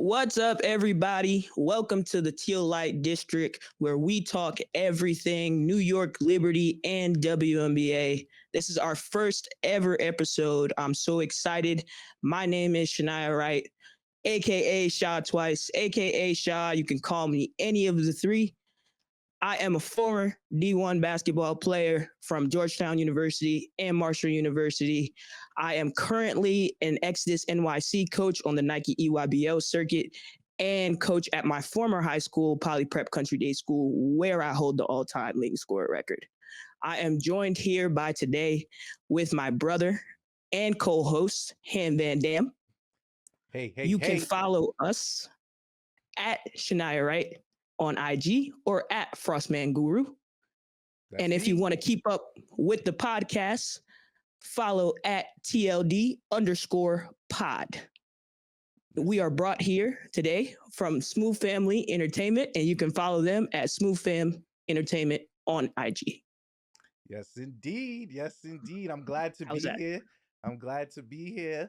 What's up, everybody? Welcome to the Teal Light District, where we talk everything New York Liberty and WNBA. This is our first ever episode. I'm so excited. My name is Shania Wright, aka Sha twice, aka Sha. You can call me any of the three. I am a former D1 basketball player from Georgetown University and Marshall University. I am currently an Exodus NYC coach on the Nike EYBL circuit and coach at my former high school, Poly Prep Country Day School, where I hold the all-time leading scorer record. I am joined here by today with my brother and co-host, Ham Van Dam. You can follow us at Shania Wright on IG or at Frostman Guru. And if you want to keep up with the podcast, follow at TLD_pod. We are brought here today from Smooth Family Entertainment, and you can follow them at Smooth Fam Entertainment on IG. Yes, indeed. Yes, indeed. I'm glad to be here. I'm glad to be here.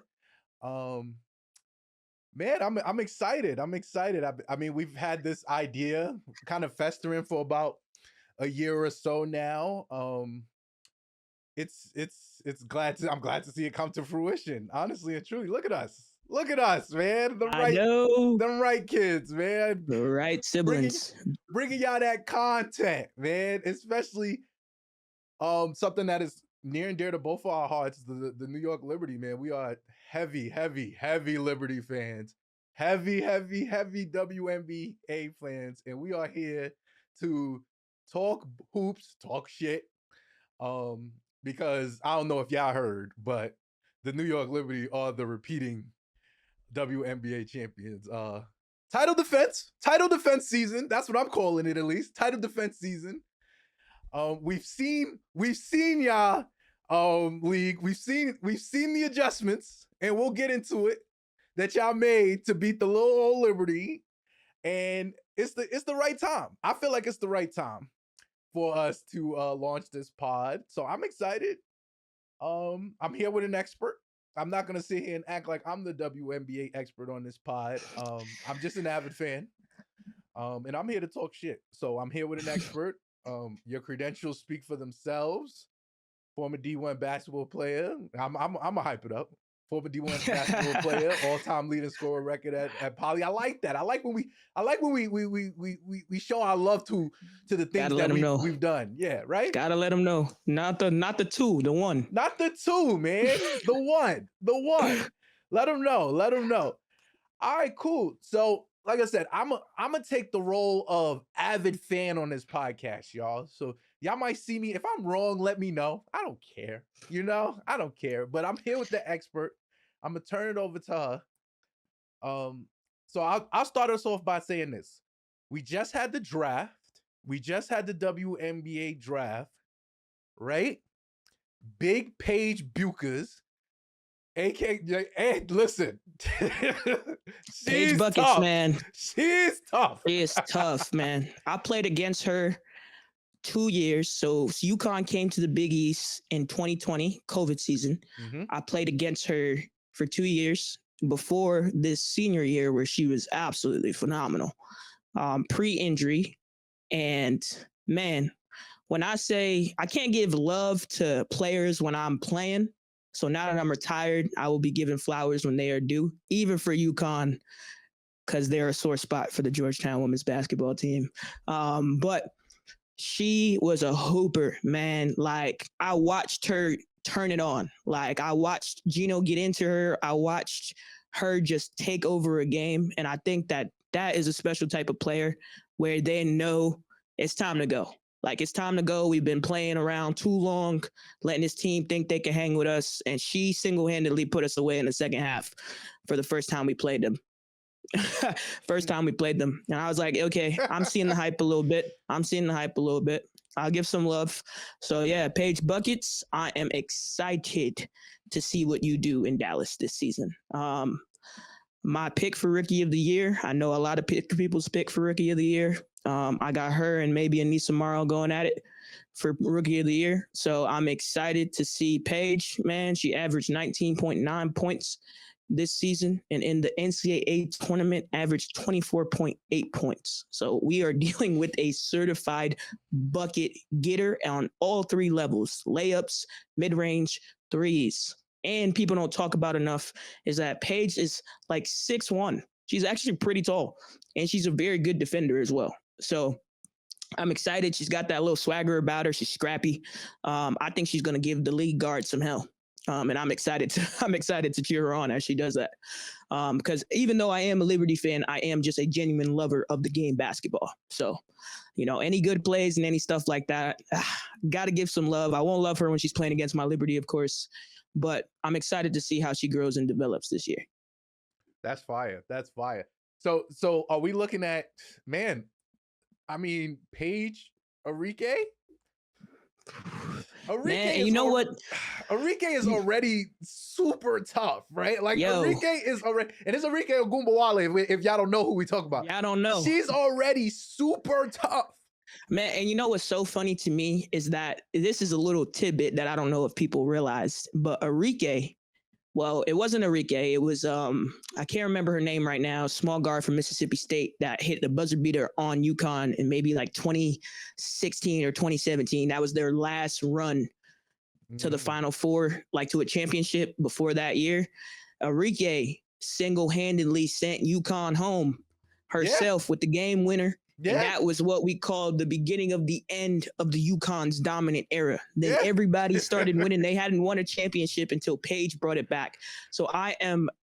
Man, I'm excited. I'm excited. I mean, we've had this idea kind of festering for about a year or so now. I'm glad to see it come to fruition. Honestly and truly, look at us, man. The right kids, man. The right siblings, bringing y'all that content, man. Especially something that is near and dear to both of our hearts, the New York Liberty, man. We are heavy Liberty fans, heavy WNBA fans, and we are here to talk hoops, talk shit, because I don't know if y'all heard, but the New York Liberty are the repeating WNBA champions. Title defense season. That's what I'm calling it, at least. Title defense season. We've seen y'all league. We've seen the adjustments, and we'll get into it, that y'all made to beat the little old Liberty. And it's the right time. I feel like it's the right time for us to launch this pod. So I'm excited. I'm here with an expert. I'm not gonna sit here and act like I'm the WNBA expert on this pod. I'm just an avid fan. And I'm here to talk shit. So I'm here with an expert. Your credentials speak for themselves. Former D1 basketball player. I'm gonna hype it up. Former D1 basketball player, all-time leading scorer record at Poly. I like that. I like when we show our love to the things that we've done. Yeah, right. Gotta let them know. Not the two, the one. Not the two, man. The one. Let them know. All right, cool. So, like I said, I'm gonna take the role of avid fan on this podcast, y'all. So y'all might see me. If I'm wrong, let me know. I don't care. I don't care. But I'm here with the expert. I'm gonna turn it over to her. So I'll start us off by saying this. We just had the draft. We just had the WNBA draft, right? Big Paige Bueckers. Hey, listen. Paige Buckets, man. She's tough. She is tough, man. I played against her 2 years. So UConn came to the Big East in 2020, COVID season. Mm-hmm. I played against her for 2 years before this senior year, where she was absolutely phenomenal, pre-injury. And man, when I say I can't give love to players when I'm playing, so now that I'm retired, I will be giving flowers when they are due, even for UConn, because they're a sore spot for the Georgetown women's basketball team. But she was a hooper, man. Like, I watched her turn it on. Like, I watched Gino get into her. I watched her just take over a game. And I think that is a special type of player where they know it's time to go. Like, it's time to go. We've been playing around too long, letting this team think they can hang with us. And she single-handedly put us away in the second half for the first time we played them. And I was like, okay, I'm seeing the hype a little bit. I'll give some love. So, yeah, Paige Buckets, I am excited to see what you do in Dallas this season. My pick for Rookie of the Year, I know a lot of people's pick for Rookie of the Year. I got her and maybe Aneesah Morrow going at it for Rookie of the Year. So I'm excited to see Paige, man. She averaged 19.9 points this season, and in the NCAA tournament averaged 24.8 points. So we are dealing with a certified bucket getter on all three levels: layups, mid-range, threes. And people don't talk about enough is that Paige is like 6'1". She's actually pretty tall, and she's a very good defender as well. So I'm excited. She's got that little swagger about her. She's scrappy. I think she's going to give the league guard some hell. And I'm excited to cheer her on as she does that. Because even though I am a Liberty fan, I am just a genuine lover of the game basketball. So, any good plays and any stuff like that, got to give some love. I won't love her when she's playing against my Liberty, of course, but I'm excited to see how she grows and develops this year. That's fire. That's fire. So are we looking at, Paige, Arike? Man, you know what? Arike is already super tough, right? Like, Arike is already, and it's Arike Ogunbowale, if y'all don't know who we talk about. Yeah, I don't know. She's already super tough. Man, and you know what's so funny to me is that this is a little tidbit that I don't know if people realized, but Arike, well, it wasn't Arike. It was, I can't remember her name right now, small guard from Mississippi State that hit the buzzer beater on UConn in maybe like 2016 or 2017. That was their last run to the Final Four, like to a championship before that year. Arike single-handedly sent UConn home herself with the game winner. Yeah. And that was what we called the beginning of the end of the UConn's dominant era. Then everybody started winning. They hadn't won a championship until Paige brought it back. So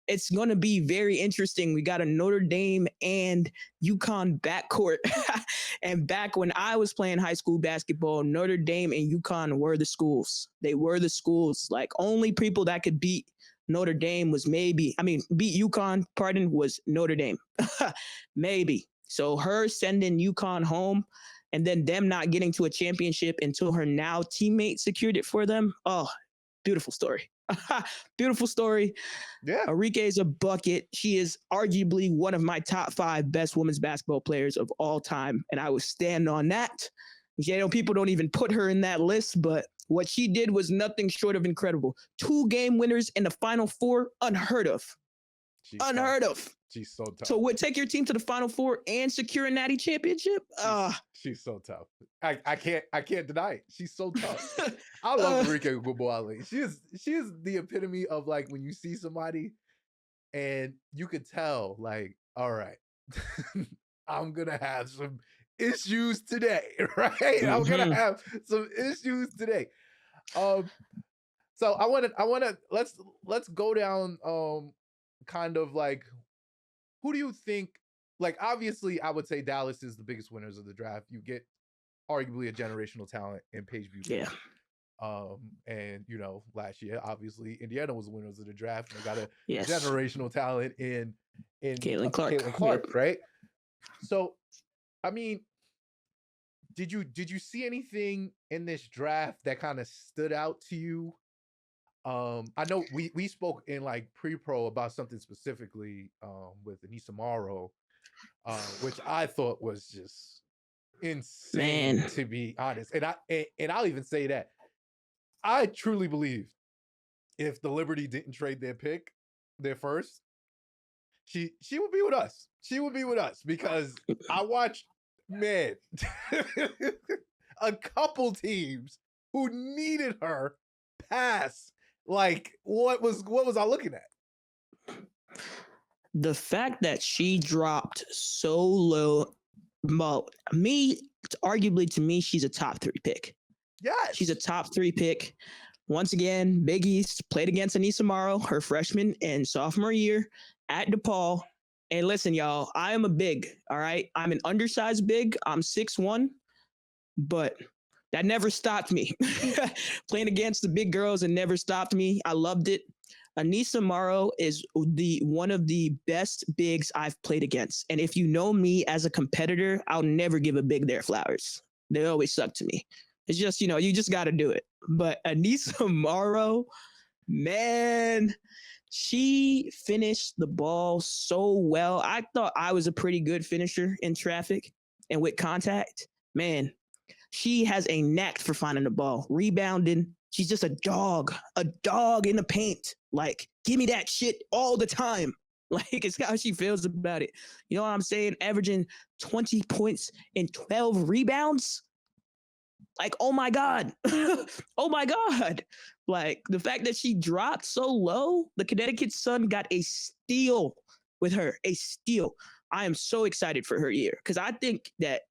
it's going to be very interesting. We got a Notre Dame and UConn backcourt. And back when I was playing high school basketball, Notre Dame and UConn were the schools. They were the schools. Like, only people that could beat Notre Dame was beat UConn, was Notre Dame. Maybe. So her sending UConn home and then them not getting to a championship until her now teammate secured it for them. Oh, beautiful story. Beautiful story. Yeah. Arike is a bucket. She is arguably one of my top 5 best women's basketball players of all time. And I will stand on that. People don't even put her in that list, but what she did was nothing short of incredible. 2 game winners in the Final Four, unheard of. Unheard of. She's so tough. So take your team to the Final Four and secure a natty championship? She's so tough. I can't deny it. She's so tough. I love Arike Ogunbowale. She is the epitome of, like, when you see somebody and you could tell, like, all right, I'm gonna have some issues today, right? Mm-hmm. I'm gonna have some issues today. So I wanna let's go down kind of like, who do you think, like, obviously I would say Dallas is the biggest winners of the draft. You get arguably a generational talent in Paige Bueckers. Yeah. And last year, obviously Indiana was the winners of the draft. And they got a generational talent in Caitlin Clark, right? So, did you see anything in this draft that kind of stood out to you? I know we spoke in like pre-pro about something specifically with Aneesah Morrow, which I thought was just insane, to be honest. And I'll even say that I truly believe if the Liberty didn't trade their first, she would be with us. She would be with us because I watched a couple teams who needed her pass. Like, what was I looking at? The fact that she dropped so low, arguably to me, she's a top 3 pick. Yes. She's a top 3 pick. Once again, Big East, played against Aneesah Morrow, her freshman and sophomore year at DePaul. And listen, y'all, I am a big, all right? I'm an undersized big. I'm 6'1", but that never stopped me. Playing against the big girls, it never stopped me. I loved it. Aneesah Morrow is one of the best bigs I've played against. And if you know me as a competitor, I'll never give a big their flowers. They always suck to me. It's just, you just got to do it. But Aneesah Morrow, man, she finished the ball so well. I thought I was a pretty good finisher in traffic and with contact. Man, she has a knack for finding the ball, rebounding. She's just a dog in the paint. Like, give me that shit all the time. Like, it's how she feels about it. You know what I'm saying? Averaging 20 points and 12 rebounds. Like, oh my God. Oh my God. Like, the fact that she dropped so low, the Connecticut Sun got a steal with her. A steal. I am so excited for her year because I think that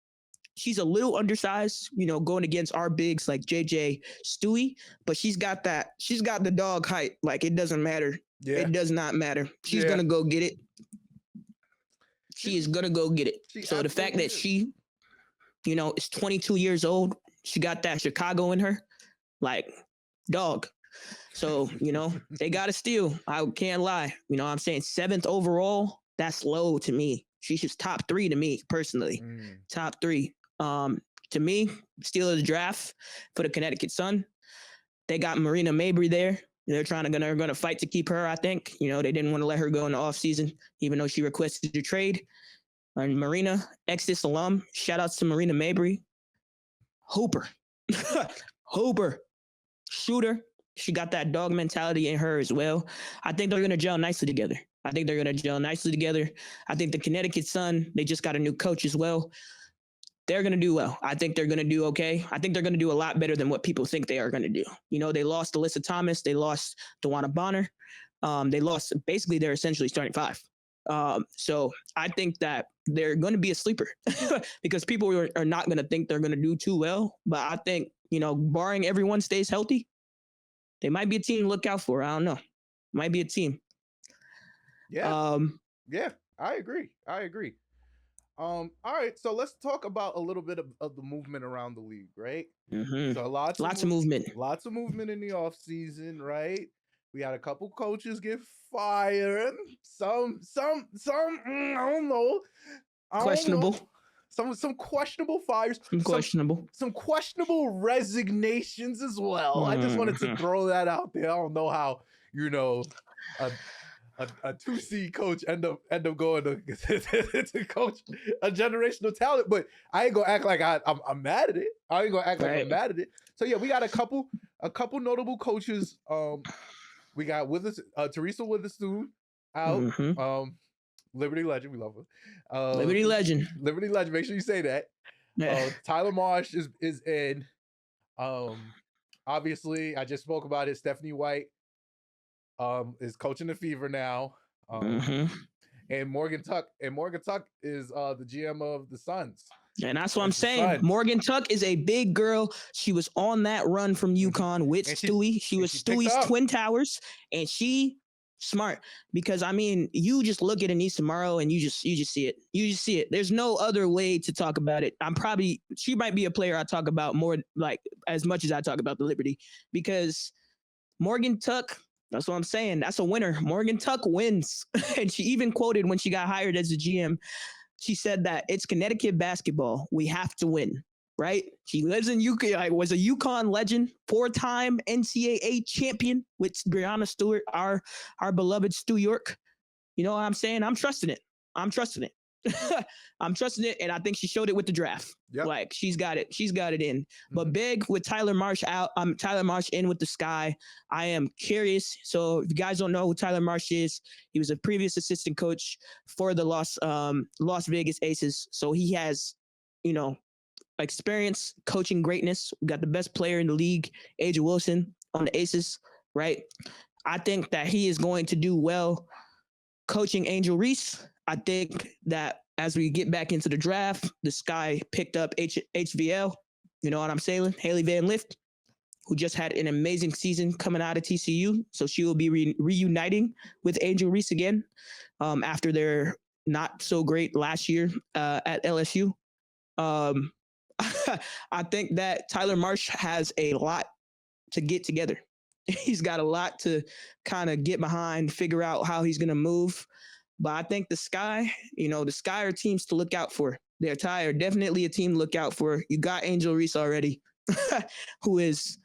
she's a little undersized, you know, going against our bigs like JJ Stewie, but she's got the dog height. Like, it doesn't matter. Yeah. It does not matter. She's going to go get it. She is going to go get it. So the fact that she, you know, is 22 years old, she got that Chicago in her, like, dog. So, you know, they got to steal. I can't lie. You know what I'm saying? 7th overall, that's low to me. She's just top 3 to me, personally. Top 3. To me, steal of the draft for the Connecticut Sun. They got Marina Mabrey there. They're gonna fight to keep her, I think. You know, they didn't want to let her go in the offseason, even though she requested a trade. And Marina, Exodus alum, shout outs to Marina Mabrey. Hooper. Hooper. Shooter. She got that dog mentality in her as well. I think they're going to gel nicely together. I think the Connecticut Sun, they just got a new coach as well. They're going to do well. I think they're going to do okay. I think they're going to do a lot better than what people think they are going to do. You know, they lost Alyssa Thomas. They lost DeWanna Bonner. They lost, basically, they're essentially starting 5. So I think that they're going to be a sleeper because people are not going to think they're going to do too well. But I think, you know, barring everyone stays healthy, they might be a team to look out for. I don't know. Might be a team. Yeah. Yeah, I agree. All right, so let's talk about a little bit of the movement around the league, right? Mm-hmm. So lots of movement in the off season, right? We had a couple coaches get fired. Some I don't know. Questionable. Some questionable fires. Some questionable resignations as well. Mm-hmm. I just wanted to throw that out there. I don't know how, you know, a 2C coach end up going to coach a generational talent, but I ain't gonna act like I'm mad at it. I ain't gonna act like I'm mad at it. So yeah, we got a couple notable coaches. We got Teresa Witherspoon out. Mm-hmm. Liberty legend, we love her. Liberty legend. Make sure you say that. Tyler Marsh is in. Obviously, I just spoke about it. Stephanie White is coaching the Fever now. And Morgan Tuck is the GM of the Suns. And that's what I'm saying. Morgan Tuck is a big girl. She was on that run from UConn with Stewie. She was Stewie's twin towers, and she smart because I mean, you just look at Aneesah Morrow and you just see it. You just see it. There's no other way to talk about it. She might be a player I talk about more, like, as much as I talk about the Liberty, because Morgan Tuck, that's what I'm saying. That's a winner. Morgan Tuck wins. And she even quoted when she got hired as the GM, she said that it's Connecticut basketball. We have to win, right? She lives in UConn, was a UConn legend, 4-time NCAA champion with Breanna Stewart, our beloved Stewart. You know what I'm saying? I'm trusting it. I'm trusting it, and I think she showed it with the draft. Yep. Like, she's got it in. Mm-hmm. But big with Tyler Marsh out. Tyler Marsh in with the Sky. I am curious. So if you guys don't know who Tyler Marsh is, he was a previous assistant coach for the Las Vegas Aces. So he has, you know, experience coaching greatness. We got the best player in the league, A'ja Wilson, on the Aces, right? I think that he is going to do well coaching Angel Reese. I think that as we get back into the draft, the Sky picked up HVL, you know what I'm saying? Hailey Van Lith, who just had an amazing season coming out of TCU. So she will be reuniting with Angel Reese again after their not so great last year at LSU. I think that Tyler Marsh has a lot to get together. He's got a lot to kind of get behind, figure out how he's going to move. But I think the Sky are teams to look out for. They're tired. Definitely a team to look out for. You got Angel Reese already, who is,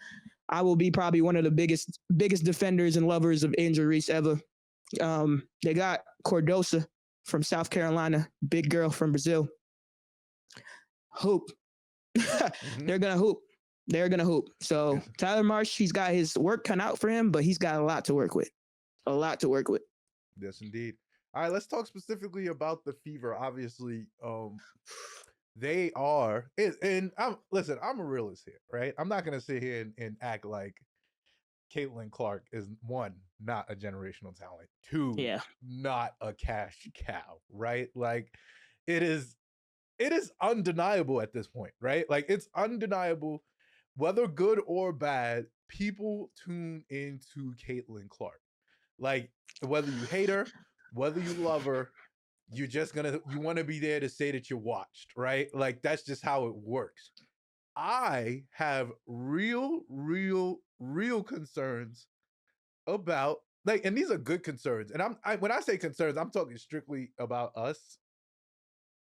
I will be probably one of the biggest defenders and lovers of Angel Reese ever. They got Cordosa from South Carolina, big girl from Brazil. Hoop. They're going to hoop. So Tyler Marsh, he's got his work cut out for him, but he's got a lot to work with. A lot to work with. Yes, indeed. All right, let's talk specifically about the Fever. Obviously, they are, and I'm a realist here, right? I'm not gonna sit here and act like Caitlin Clark is, one, not a generational talent, two, not a cash cow, right? Like, it is undeniable at this point, right? Like, it's undeniable, whether good or bad, people tune into Caitlin Clark. Like, whether you hate her, whether you love her, you want to be there to say that you watched, right? Like, that's just how it works. I have real concerns about, like, and these are good concerns. And when I say concerns, I'm talking strictly about us.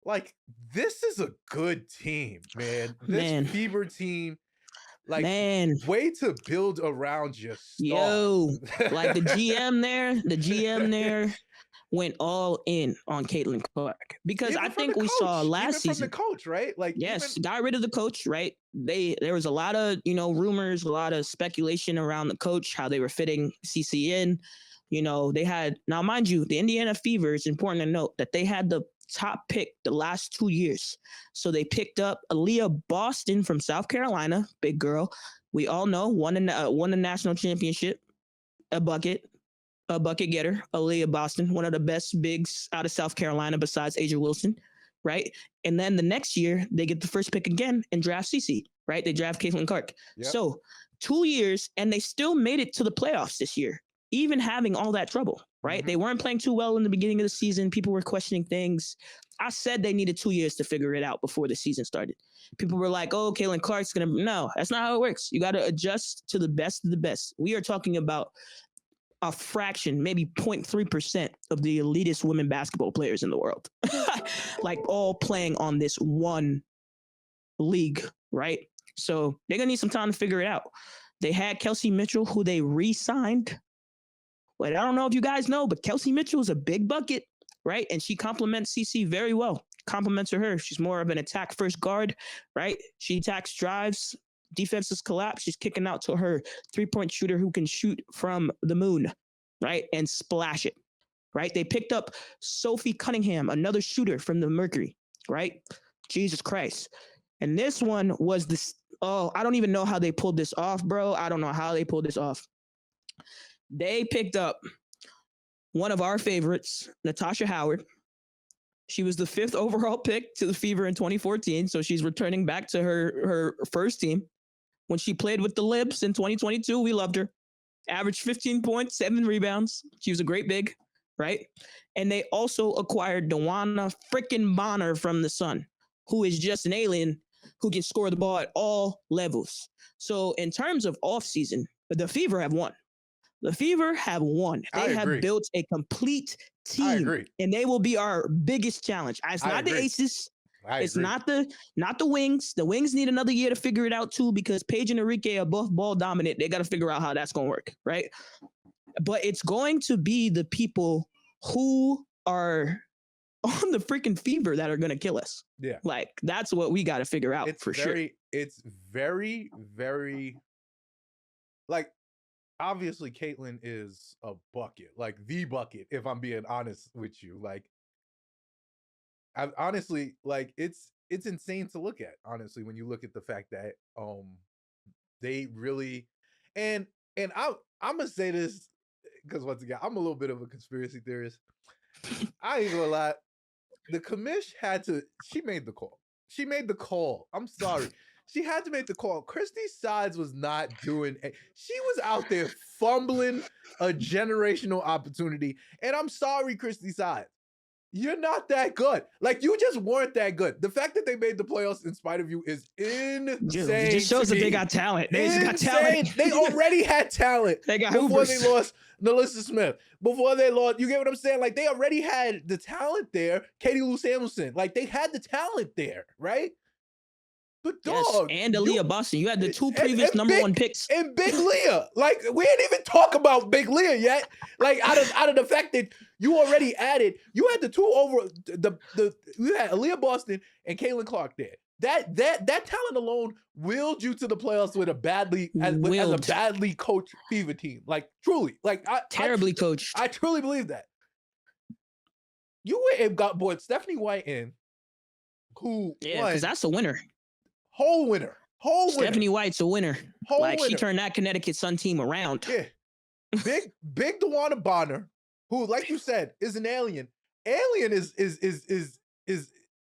Like, this is a good team, man. This Fever team, like, way to build around your star. Yo, like the GM there went all in on Caitlin Clark, because I think we saw last season. From the coach, right? Like, yes, got rid of the coach, right? There was a lot of, rumors, a lot of speculation around the coach, how they were fitting CC in. They had, now mind you, the Indiana Fever, it's important to note that they had the top pick the last 2 years. So they picked up Aaliyah Boston from South Carolina, big girl. We all know, won the national championship, a bucket getter, Aaliyah Boston, one of the best bigs out of South Carolina besides Asia Wilson, right? And then the next year, they get the first pick again and draft CC, right? They draft Caitlin Clark. Yep. So 2 years, and they still made it to the playoffs this year, even having all that trouble, right? Mm-hmm. They weren't playing too well in the beginning of the season. People were questioning things. I said they needed 2 years to figure it out before the season started. People were like, oh, Caitlin Clark's going to... No, that's not how it works. You got to adjust to the best of the best. We are talking about a fraction, maybe 0.3% of the elitist women basketball players in the world, like all playing on this one league, right? So they're going to need some time to figure it out. They had Kelsey Mitchell, who they re-signed. But I don't know if you guys know, but Kelsey Mitchell is a big bucket, right? And she complements CC very well. Compliments her. She's more of an attack first guard, right? She attacks, drives, defenses collapse. She's kicking out to her 3-point shooter who can shoot from the moon, right? And splash it, right? They picked up Sophie Cunningham, another shooter from the Mercury, right? Jesus Christ. And this one was this, I don't even know how they pulled this off, bro. I don't know how they pulled this off. They picked up one of our favorites, Natasha Howard. She was the 5th overall pick to the Fever in 2014, so she's returning back to her first team. When she played with the Libs in 2022, we loved her. Averaged 15 points, 7 rebounds. She was a great big, right? And they also acquired Dewana freaking Bonner from the Sun, who is just an alien who can score the ball at all levels. So in terms of offseason, the Fever have won. The Fever have won. They have built a complete team, and they will be our biggest challenge. It's not the Aces. It's not the Wings. The Wings need another year to figure it out too, because Paige and Arike are both ball dominant. They got to figure out how that's going to work, right? But it's going to be the people who are on the freaking Fever that are going to kill us. Yeah, like that's what we got to figure out sure. It's very, very like. Obviously, Caitlin is a bucket, like the bucket, if I'm being honest with you. Like, honestly, like it's insane to look at, honestly, when you look at the fact that they really, and I'm gonna say this because once again, I'm a little bit of a conspiracy theorist. I ain't gonna lie. The commish she made the call. She made the call. I'm sorry. She had to make the call. Christy Sides was not doing it. She was out there fumbling a generational opportunity. And I'm sorry, Christy Sides. You're not that good. Like, you just weren't that good. The fact that they made the playoffs in spite of you is insane. It just shows that they got talent. They just got talent. They already had talent. They got before Hoopers. They lost Nalissa Smith. Before they lost, you get what I'm saying? Like, they already had the talent there. Katie Lou Samuelson. Like, they had the talent there, right? But dog, and Aaliyah Boston. You had the two previous number one picks. And Big Leah. Like, we didn't even talk about Big Leah yet. Like, out of the fact that you already added, you had the two over you had Aaliyah Boston and Caitlin Clark there. That talent alone willed you to the playoffs with a badly coached Fever team. Like truly, like terribly coached. I truly believe that. You went and brought Stephanie White in, who because that's a winner. Whole winner. Stephanie White's a winner. She turned that Connecticut Sun team around. Yeah. Big DeWanna Bonner, who, like you said, is an alien. Alien is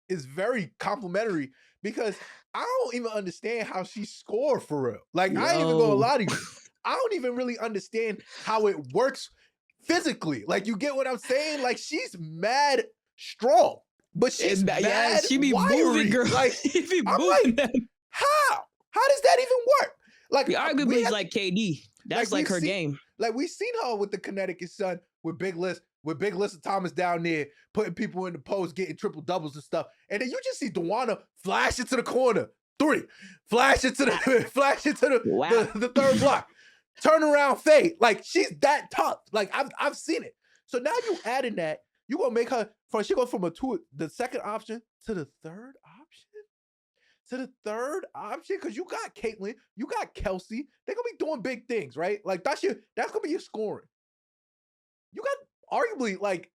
very complimentary because I don't even understand how she scored for real. Like, I ain't even gonna lie to you. I don't even really understand how it works physically. Like, you get what I'm saying? Like, she's mad strong, but she's mad she be wiry. moving, girl. Like, she be I'm moving like, how? How does that even work? Like, arguably it's like KD. That's like her game. Like, we've seen her with the Connecticut Sun, with Big Lissa Thomas down there, putting people in the post, getting triple doubles and stuff. And then you just see DeWanna flash into the corner, 3, flash into the third block, turn around, fade. Like, she's that tough. Like, I've seen it. So now you adding that, you gonna make her she go from the second option to the third option. Because you got Caitlin, you got Kelsey. They're gonna be doing big things, right? Like, that's gonna be your scoring. You got arguably like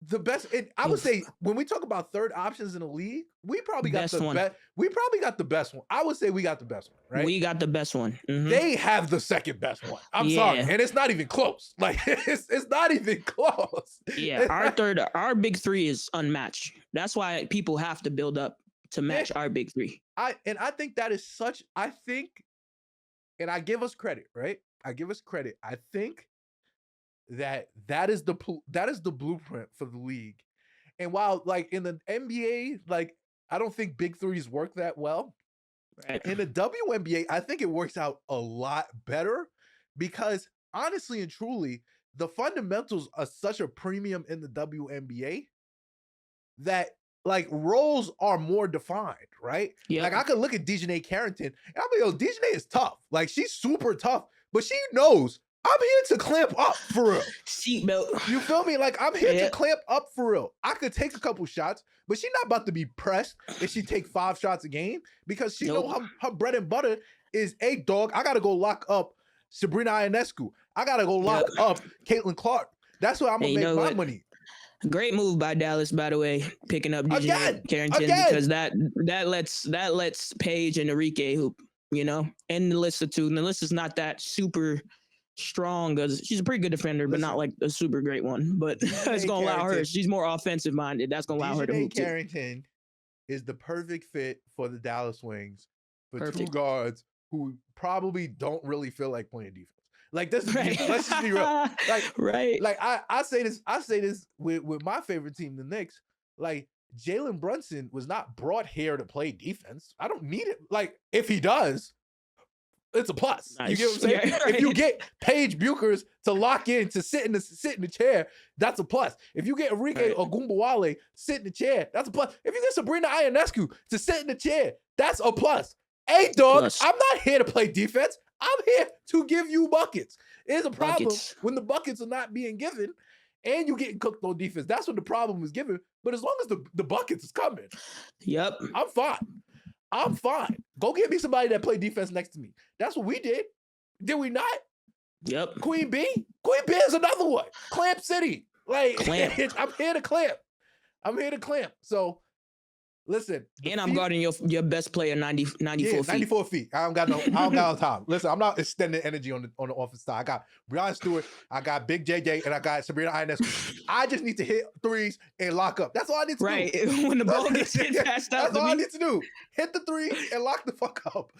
the best. And I would say when we talk about third options in the league, we probably got the best. We probably got the best one. I would say we got the best one, right? We got the best one. Mm-hmm. They have the second best one. I'm sorry, and it's not even close. Like, it's not even close. Yeah, our big three is unmatched. That's why people have to build up to match our big three. I think that is such. I think, and I give us credit, right? I think that is the blueprint for the league. And while, like, in the NBA, like, I don't think big threes work that well. Right. In the WNBA, I think it works out a lot better because, honestly and truly, the fundamentals are such a premium in the WNBA that, like, roles are more defined, right? Yeah. Like, I could look at Dejanay Carrington and I'll be like, Dejanay is tough. Like, she's super tough, but she knows I'm here to clamp up for real. Seatbelt. You feel me? Like, I'm here to clamp up for real. I could take a couple shots, but she's not about to be pressed if she take 5 shots a game because she know her bread and butter is, hey, dog, I got to go lock up Sabrina Ionescu. I got to go lock up Caitlin Clark. That's where I'm going to make my money. Great move by Dallas, by the way, picking up DJ Carrington because that lets Paige and Arike hoop, and Natasha too. Natasha's not that super strong because she's a pretty good defender, but not like a super great one. But it's gonna allow her. She's more offensive minded. That's gonna allow her to hoop too. Carrington is the perfect fit for the Dallas Wings for 2 guards who probably don't really feel like playing defense. Like, this, let's just be real. Like, like I say this with my favorite team, the Knicks. Like, Jalen Brunson was not brought here to play defense. I don't need it. Like, if he does, it's a plus. Nice. You get what I'm saying? Yeah, right. If you get Paige Bueckers to lock in to sit in the chair, that's a plus. If you get Arike Ogunbowale sit in the chair, that's a plus. If you get Sabrina Ionescu to sit in the chair, that's a plus. Hey, dog, I'm not here to play defense. I'm here to give you buckets. It's a problem when the buckets are not being given and you're getting cooked on defense. That's when the problem is given. But as long as the buckets is coming, I'm fine. Go get me somebody that play defense next to me. That's what we did. Did we not? Yep. Queen B is another one. Clamp City. Like, I'm here to clamp. So, listen. And I'm guarding your best player 94 feet. 94 feet. I don't got time. Listen, I'm not extending energy on the offense side. I got Breanna Stewart, I got Big JJ, and I got Sabrina Ionescu. I just need to hit threes and lock up. That's all I need to do. Right. When the ball gets hit fast out. That's all I need to do. Hit the three and lock the fuck up.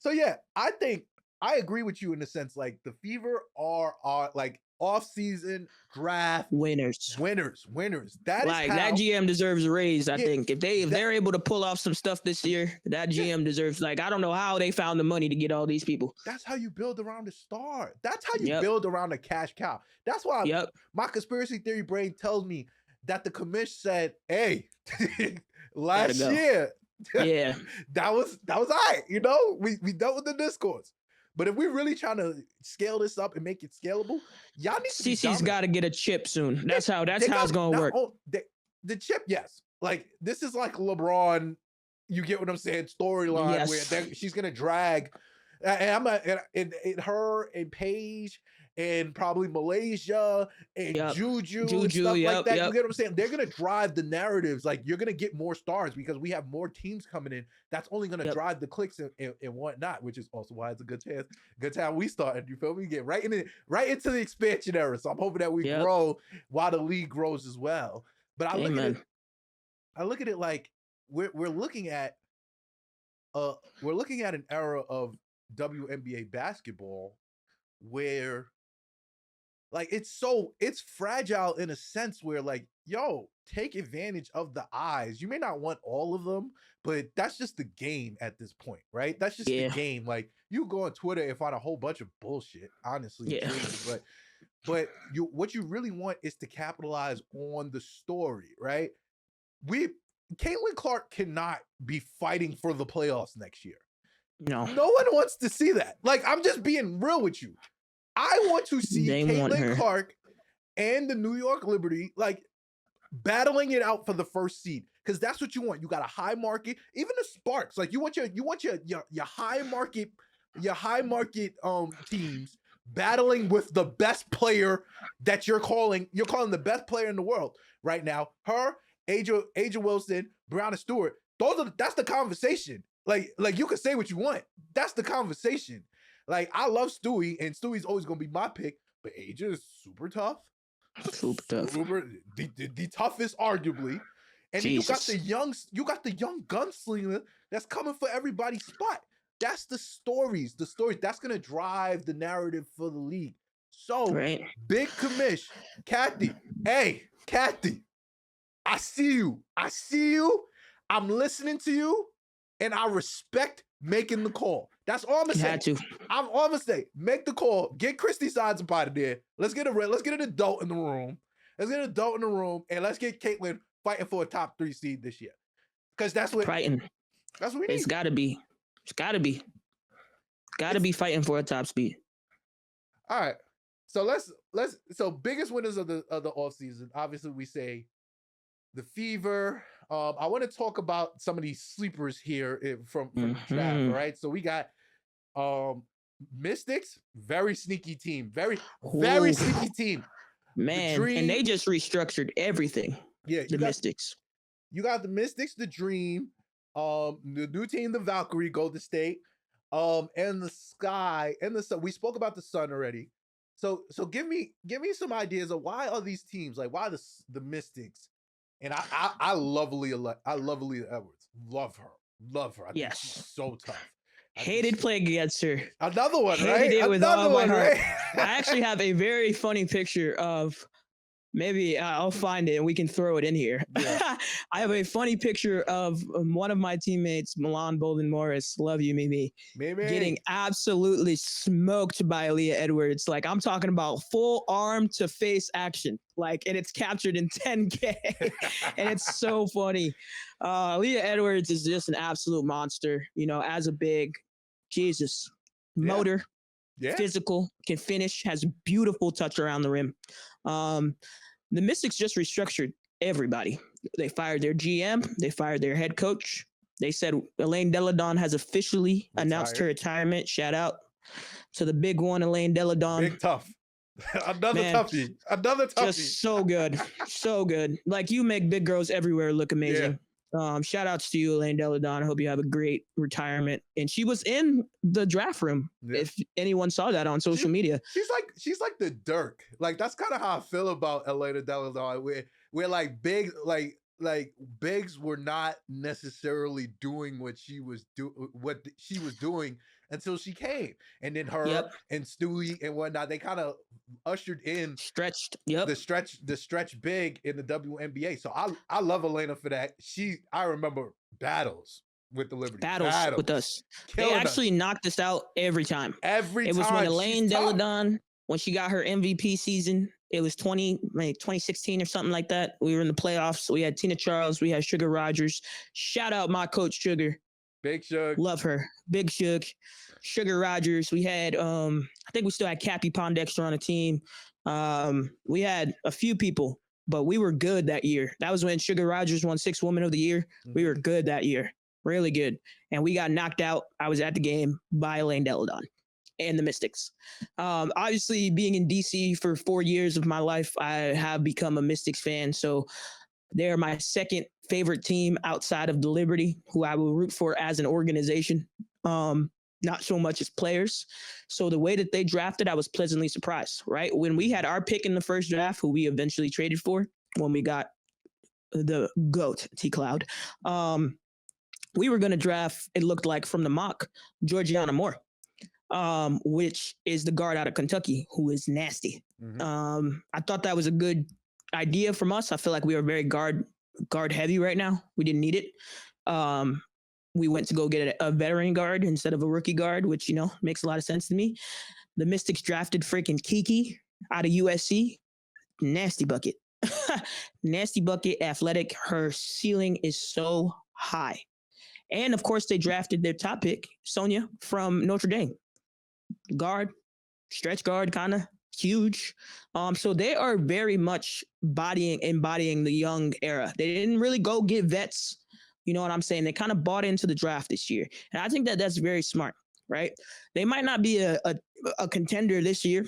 So yeah, I think I agree with you in the sense, like, the Fever are like off-season draft winners. That GM deserves a raise. I think if they're able to pull off some stuff this year, that GM deserves. Like, I don't know how they found the money to get all these people. That's how you build around a star. That's how you build around a cash cow. That's why my conspiracy theory brain tells me that the commish said, "Hey, last year, that was all right. We dealt with the discourse." But if we're really trying to scale this up and make it scalable, y'all need to. CC's got to get a chip soon. That's how it's going to work. The chip, yes. Like, this is like LeBron You get what I'm saying? Storyline where she's gonna drag, and her and Paige and probably Malaysia and Juju and stuff like that. You get what I'm saying? They're gonna drive the narratives. Like, you're gonna get more stars because we have more teams coming in. That's only gonna drive the clicks and whatnot, which is also why it's a good time we started. You feel me? Get right into the expansion era. So I'm hoping that we grow while the league grows as well. But I look at it like we're looking at an era of WNBA basketball where, like, it's fragile in a sense where, like, yo, take advantage of the eyes. You may not want all of them, but that's just the game at this point, right? That's just the game. Like, you go on Twitter and find a whole bunch of bullshit, honestly. But what you really want is to capitalize on the story, right? Caitlin Clark cannot be fighting for the playoffs next year. No one wants to see that. Like, I'm just being real with you. I want to see Caitlin Clark and the New York Liberty, like, battling it out for the first seed, because that's what you want. You got a high market, even the Sparks. Like, you want your high market teams battling with the best player that you're calling the best player in the world right now. Her, Aja Wilson, Breanna Stewart. That's the conversation. Like you can say what you want. That's the conversation. Like, I love Stewie, and Stewie's always gonna be my pick, but Aja is super tough. The toughest, arguably. And then you got the young gunslinger that's coming for everybody's spot. That's the stories. That's gonna drive the narrative for the league. So big commish, Kathy. Hey, Kathy, I see you. I'm listening to you, and I respect making the call. That's all I'm gonna say. I'm all gonna say, make the call. Get Christy Sides up out of there. Let's get an adult in the room. And let's get Caitlin fighting for a top 3 seed this year. Because that's what we need. It's gotta be. Gotta be fighting for a top speed. All right. So biggest winners of the offseason. Obviously, we say the Fever. I want to talk about some of these sleepers here from the draft. Right. So we got Mystics, very sneaky team. Very sneaky team. Man, and they just restructured everything. Yeah, Mystics. You got the Mystics, the Dream, the new team, the Valkyrie, Golden State, and the Sky, and the Sun. We spoke about the Sun already. So give me some ideas of why are these teams, like, why the Mystics? And I love Leah Edwards. Love her. I think she's so tough. Hated playing against her. Another one, Hated right? it with all my heart. Right? I actually have a very funny picture of, maybe I'll find it and we can throw it in here. Yeah. I have a funny picture of one of my teammates, Milan Bolden Morris, love you, Mimi, getting absolutely smoked by Leah Edwards. Like, I'm talking about full arm to face action. Like, and it's captured in 10K. And it's so funny. Leah Edwards is just an absolute monster, as a big, Jesus, motor, physical, can finish, has beautiful touch around the rim. The Mystics just restructured everybody. They fired their GM. They fired their head coach. They said Elaine Deladon has officially announced her retirement. Shout out to the big one, Elaine Deladon. Big tough. Another toughie. Just so good. So good. Like, you make big girls everywhere look amazing. Yeah. Shout outs to you, Elaine Deladon. I hope you have a great retirement. And she was in the draft room. Yeah. If anyone saw that on social media, she's like the Dirk. Like, that's kind of how I feel about Elena Deladon. We're like big, like bigs were not necessarily doing what she was doing until she came, and then her and Stewie and whatnot, they kind of ushered in the stretch big in the WNBA. So I love Elena for that. I remember battles with the Liberty. Battles with us. They actually knocked us out every time. It was when Elaine Deladon, when she got her MVP season, it was 2016 or something like that. We were in the playoffs. We had Tina Charles. We had Sugar Rogers. Shout out my coach, Sugar. Big Sugar. Love her. Big Sugar. Sugar Rogers. We had, I think we still had Cappy Pondexter on the team. We had a few people, but we were good that year. That was when Sugar Rogers won 6th Woman of the Year. We were good that year. really good. And we got knocked out. I was at the game by Elaine Deladon and the Mystics. Obviously, being in DC for 4 years of my life, I have become a Mystics fan. So they're my second favorite team outside of the Liberty, who I will root for as an organization, not so much as players. So the way that they drafted, I was pleasantly surprised, right? When we had our pick in the first draft, who we eventually traded for, when we got the GOAT, T Cloud, we were going to draft, it looked like from the mock, Georgiana Moore, which is the guard out of Kentucky, who is nasty. I thought that was a good idea from us. I feel like we were very guard heavy right now. We didn't need it. We went to go get a veteran guard instead of a rookie guard, which, you know, makes a lot of sense to me. The Mystics drafted freaking Kiki out of USC. Nasty bucket. Nasty bucket, athletic. Her ceiling is so high. And of course, they drafted their top pick, Sonia from Notre Dame. Guard, stretch guard, kind of huge. So they are very much embodying the young era. They didn't really go get vets. You know what I'm saying? They kind of bought into the draft this year. And I think that that's very smart, right? They might not be a contender this year,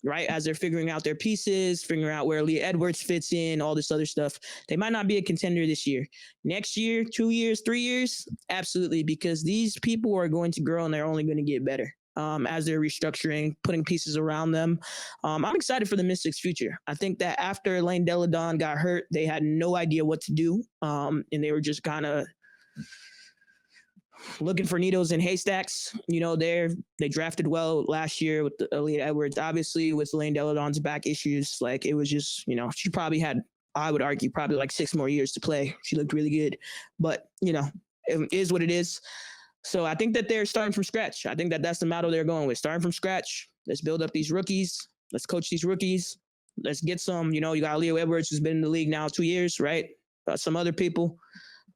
right? As they're figuring out their pieces, figuring out where Leah Edwards fits in, all this other stuff. They might not be a contender this year. Next year, 2 years, 3 years, absolutely, because these people are going to grow and they're only going to get better. As they're restructuring, putting pieces around them. I'm excited for the Mystics' future. I think that after Elaine Deladon got hurt, they had no idea what to do, and they were just kind of looking for needles in haystacks. You know, they drafted well last year with Leah Edwards. Obviously, with Elaine Deladon's back issues, like it was just, you know, she probably had, I would argue, probably like 6 more years to play. She looked really good, but you know, it is what it is. So I think that they're starting from scratch. I think that that's the motto they're going with. Starting from scratch. Let's build up these rookies. Let's coach these rookies. Let's get some, you know, you got Leah Edwards, who's been in the league now 2 years, right? Some other people.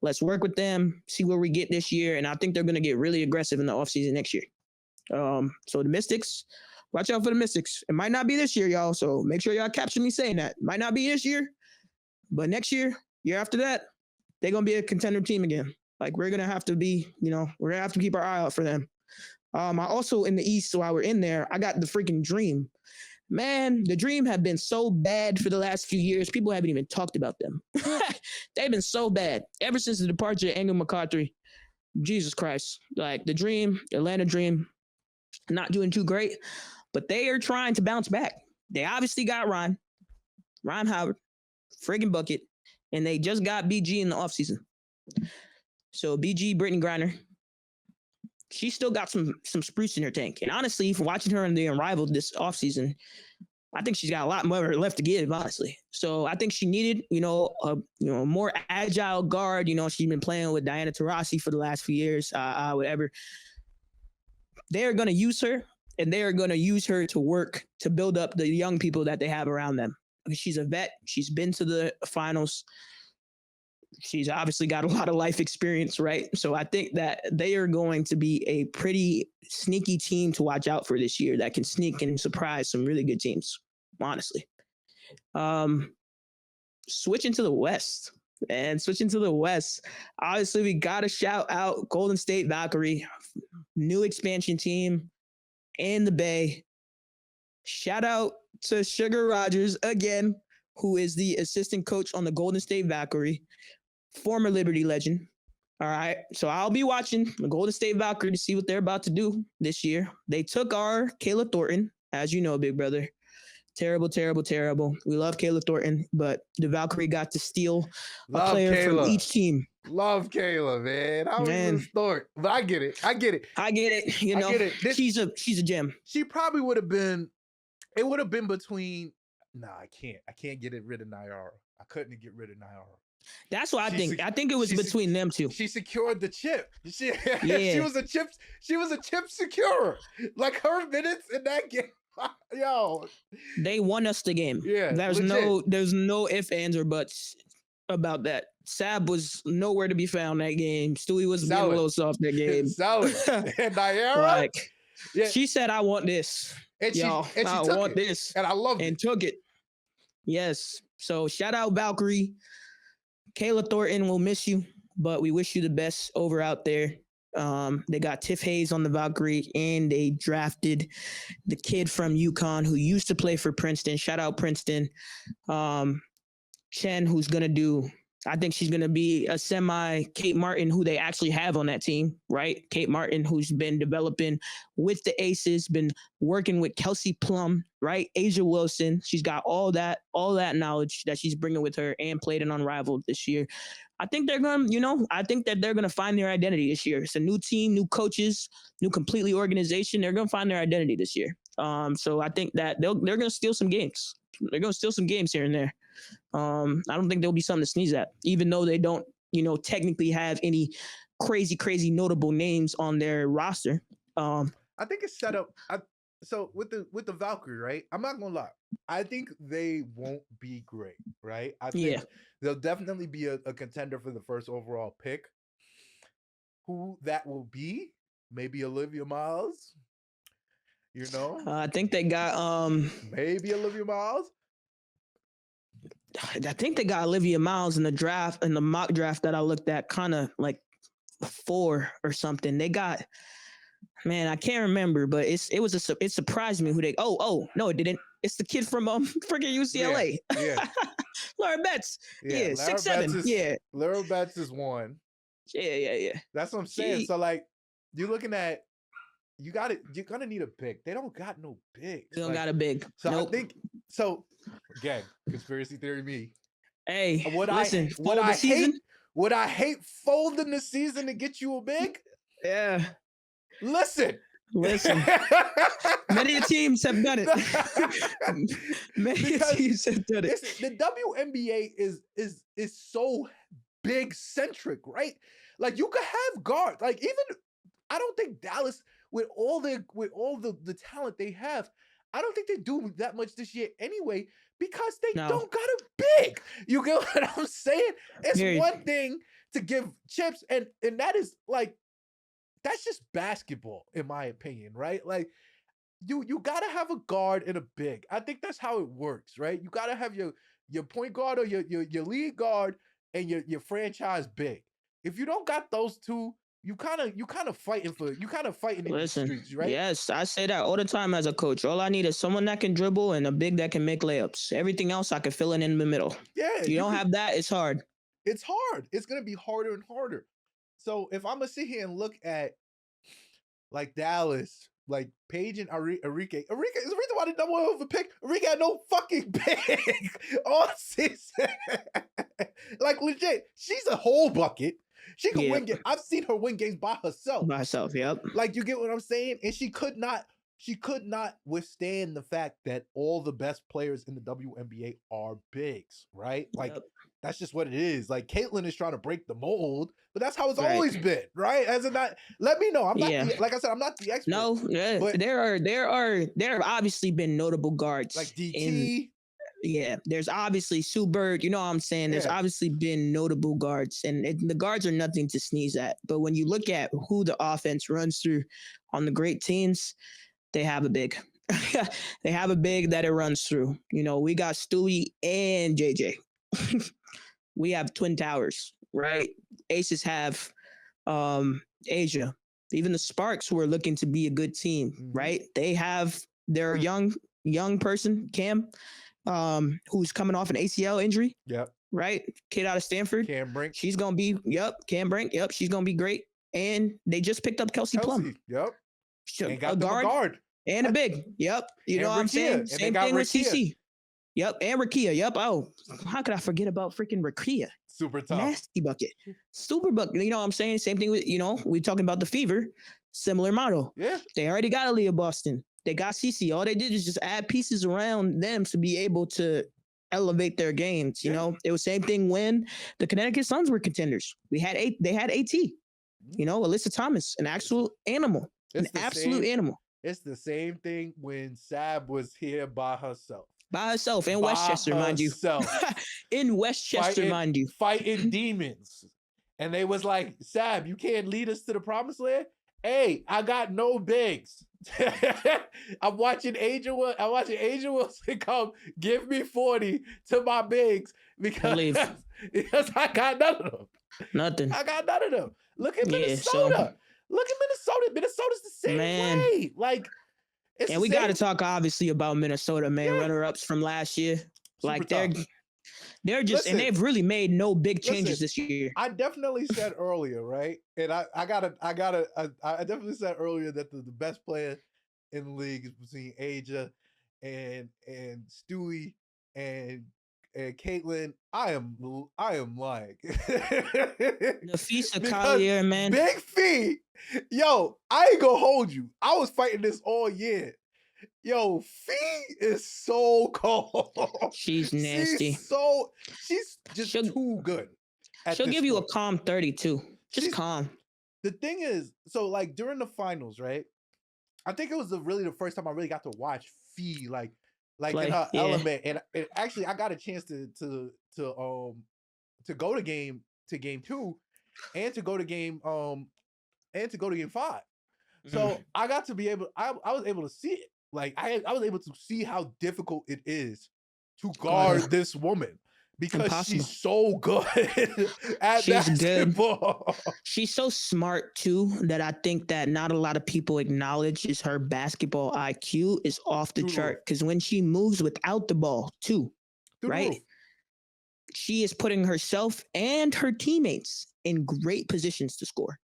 Let's work with them, see where we get this year. And I think they're going to get really aggressive in the offseason next year. So the Mystics, watch out for the Mystics. It might not be this year, y'all. So make sure y'all capture me saying that. Might not be this year, but next year, year after that, they're going to be a contender team again. Like, we're going to have to be, you know, we're going to have to keep our eye out for them. I also, in the East, while we're in there, I got the freaking Dream. Man, the Dream have been so bad for the last few years. People haven't even talked about them. They've been so bad. Ever since the departure of Angel McCarthy, Jesus Christ. Like, the Dream, Atlanta Dream, not doing too great. But they are trying to bounce back. They obviously got Ryan Howard, friggin' bucket, and they just got BG in the offseason. So BG, Brittany Griner, she still got some spruce in her tank. And honestly, for watching her in the Unrivaled this offseason, I think she's got a lot more left to give, honestly. So I think she needed, a more agile guard. You know, she's been playing with Diana Taurasi for the last few years, whatever. They're going to use her, and they're going to use her to work to build up the young people that they have around them. She's a vet. She's been to the finals. She's obviously got a lot of life experience, right? So I think that they are going to be a pretty sneaky team to watch out for this year that can sneak and surprise some really good teams, honestly. Switching to the West. Obviously, we got to shout out Golden State Valkyrie, new expansion team in the Bay. Shout out to Sugar Rogers again, who is the assistant coach on the Golden State Valkyrie. Former Liberty legend. All right. So I'll be watching the Golden State Valkyrie to see what they're about to do this year. They took our Kayla Thornton, as you know, big brother. Terrible, terrible, terrible. We love Kayla Thornton, but the Valkyrie got to steal a player from each team. Love Kayla, man. I was a start, but I get it. You know, she's a gem. She probably would have been. It would have been between. Nah, I can't get rid of Nyara. I couldn't get rid of Nyara. That's what I think. I think it was between them two. She secured the chip. She was a chip. She was a chip securer. Like her minutes in that game. Yo, they won us the game. Yeah, there's no ifs, ands, or buts about that. Sab was nowhere to be found that game. Stewie was being a little soft that game. Solid. And Nyara, she said, "I want this." And she I want this, and I love it, and took it. Yes. So shout out Valkyrie. Kayla Thornton, will miss you. but we wish you the best over out there. They got Tiff Hayes on the Valkyrie, and they drafted the kid from UConn who used to play for Princeton. Shout out Princeton. Chen, who's going to do, I think she's going to be a semi Kate Martin, who they actually have on that team, right? Kate Martin, who's been developing with the Aces, been working with Kelsey Plum, right? Asia Wilson. She's got all that knowledge that she's bringing with her, and played in Unrivaled this year. I think they're going to, I think that they're going to find their identity this year. It's a new team, new coaches, new completely organization. They're going to find their identity this year. So I think that they're going to steal some games. They're going to steal some games here and there. I don't think there'll be something to sneeze at, even though they don't, technically have any crazy notable names on their roster. I think it's set up. So with the Valkyrie, right? I'm not gonna lie. I think they won't be great, right? I think they'll definitely be a contender for the first overall pick. Who that will be? Maybe Olivia Miles. I think they got maybe Olivia Miles. I think they got Olivia Miles in the mock draft that I looked at, kind of like 4 or something. They got, man, I can't remember, but it surprised me who they. No, it didn't. It's the kid from freaking UCLA. Yeah. Laura Betts. Yeah, 6'7". Yeah. Laura Betts is one. Yeah. That's what I'm saying. So like, you're looking at, you're gonna need a big. They don't got no big. They don't got a big. So nope. I think so. Again, conspiracy theory me. Hey, Would I hate folding the season to get you a big? Yeah. Listen. Many teams have done it. Many teams have done it. The WNBA is so big centric, right? Like you could have guards. Like even I don't think Dallas, with all the talent they have, I don't think they do that much this year anyway, because they don't got a big. You get what I'm saying? It's one thing to give chips, and that is like, that's just basketball, in my opinion, right? Like you gotta have a guard and a big. I think that's how it works, right? You gotta have your point guard or your lead guard and your franchise big. If you don't got those two, you kind of fighting in the streets, right? Yes, I say that all the time as a coach. All I need is someone that can dribble and a big that can make layups. Everything else I can fill in the middle. Yeah, if you don't have that, it's hard. It's hard. It's gonna be harder and harder. So if I'm gonna sit here and look at like Dallas, like Paige and Arike is the reason why they number one over pick. Arike had no fucking pick all season. Like legit, she's a whole bucket. She can win games. I've seen her win games by herself. Yep. Like, you get what I'm saying? And she could not withstand the fact that all the best players in the WNBA are bigs, right? Like, that's just what it is. Like, Caitlyn is trying to break the mold, but that's how it's always been, right? Has it not? Let me know. I'm not like I said, I'm not the expert. No, but there have obviously been notable guards. Like DT. There's obviously Sue Bird, you know what I'm saying? There's obviously been notable guards, and the guards are nothing to sneeze at. But when you look at who the offense runs through on the great teams, they have a big. They have a big that it runs through. We got Stewie and JJ. We have Twin Towers, right? Aces have Asia. Even the Sparks, who are looking to be a good team, right? They have their young person, Cam, who's coming off an ACL injury. Yep. Right? Kid out of Stanford. Cam Brink. She's going to be, Cam Brink. Yep. She's going to be great. And they just picked up Kelsey Plum. Yep. And got a guard and a big. Yep. You know what I'm saying? Same thing with CC. Yep. And Rakia. Yep. Oh, how could I forget about freaking Rakia? Super tough. Nasty bucket. Super bucket. You know what I'm saying? Same thing with, we talking about the Fever. Similar model. Yeah. They already got Aaliyah Boston. They got CC. All they did is just add pieces around them to be able to elevate their games. You know, it was same thing when the Connecticut Suns were contenders. They had AT. Alyssa Thomas, an actual animal, animal. It's the same thing when Sab was here by herself. In Westchester, mind you. In Westchester, mind you. Fighting demons. And they was like, Sab, you can't lead us to the promised land? Hey, I got no bigs. I'm watching Angel Wilson come give me 40 to my bigs because I got none of them. Nothing. I got none of them. Look at Minnesota. Look at Minnesota. Minnesota's the same way. Like, and we got to talk obviously about Minnesota, man. Yeah. Runner-ups from last year. Super like they're just and they've really made no big changes this year. I definitely said earlier, right? And I definitely said earlier that the best player in the league is between Asia and Stewie and Caitlin. I am lying. Napheesa Collier, man. Big Fee. Yo, I ain't gonna hold you. I was fighting this all year. Yo, Fee is so cold. She's nasty. She's just too good. She'll give you a calm 32. Just calm. The thing is, so like during the finals, right? I think it was really the first time I really got to watch Fee like in her element. And actually I got a chance to go to game 2 and to go to game 5. So I got to be able I was able to see it. Like I was able to see how difficult it is to guard this woman because she's so good at basketball. Good. She's so smart too that I think that not a lot of people acknowledge is her basketball IQ is off the chart because when she moves without the ball too, right? She is putting herself and her teammates in great positions to score.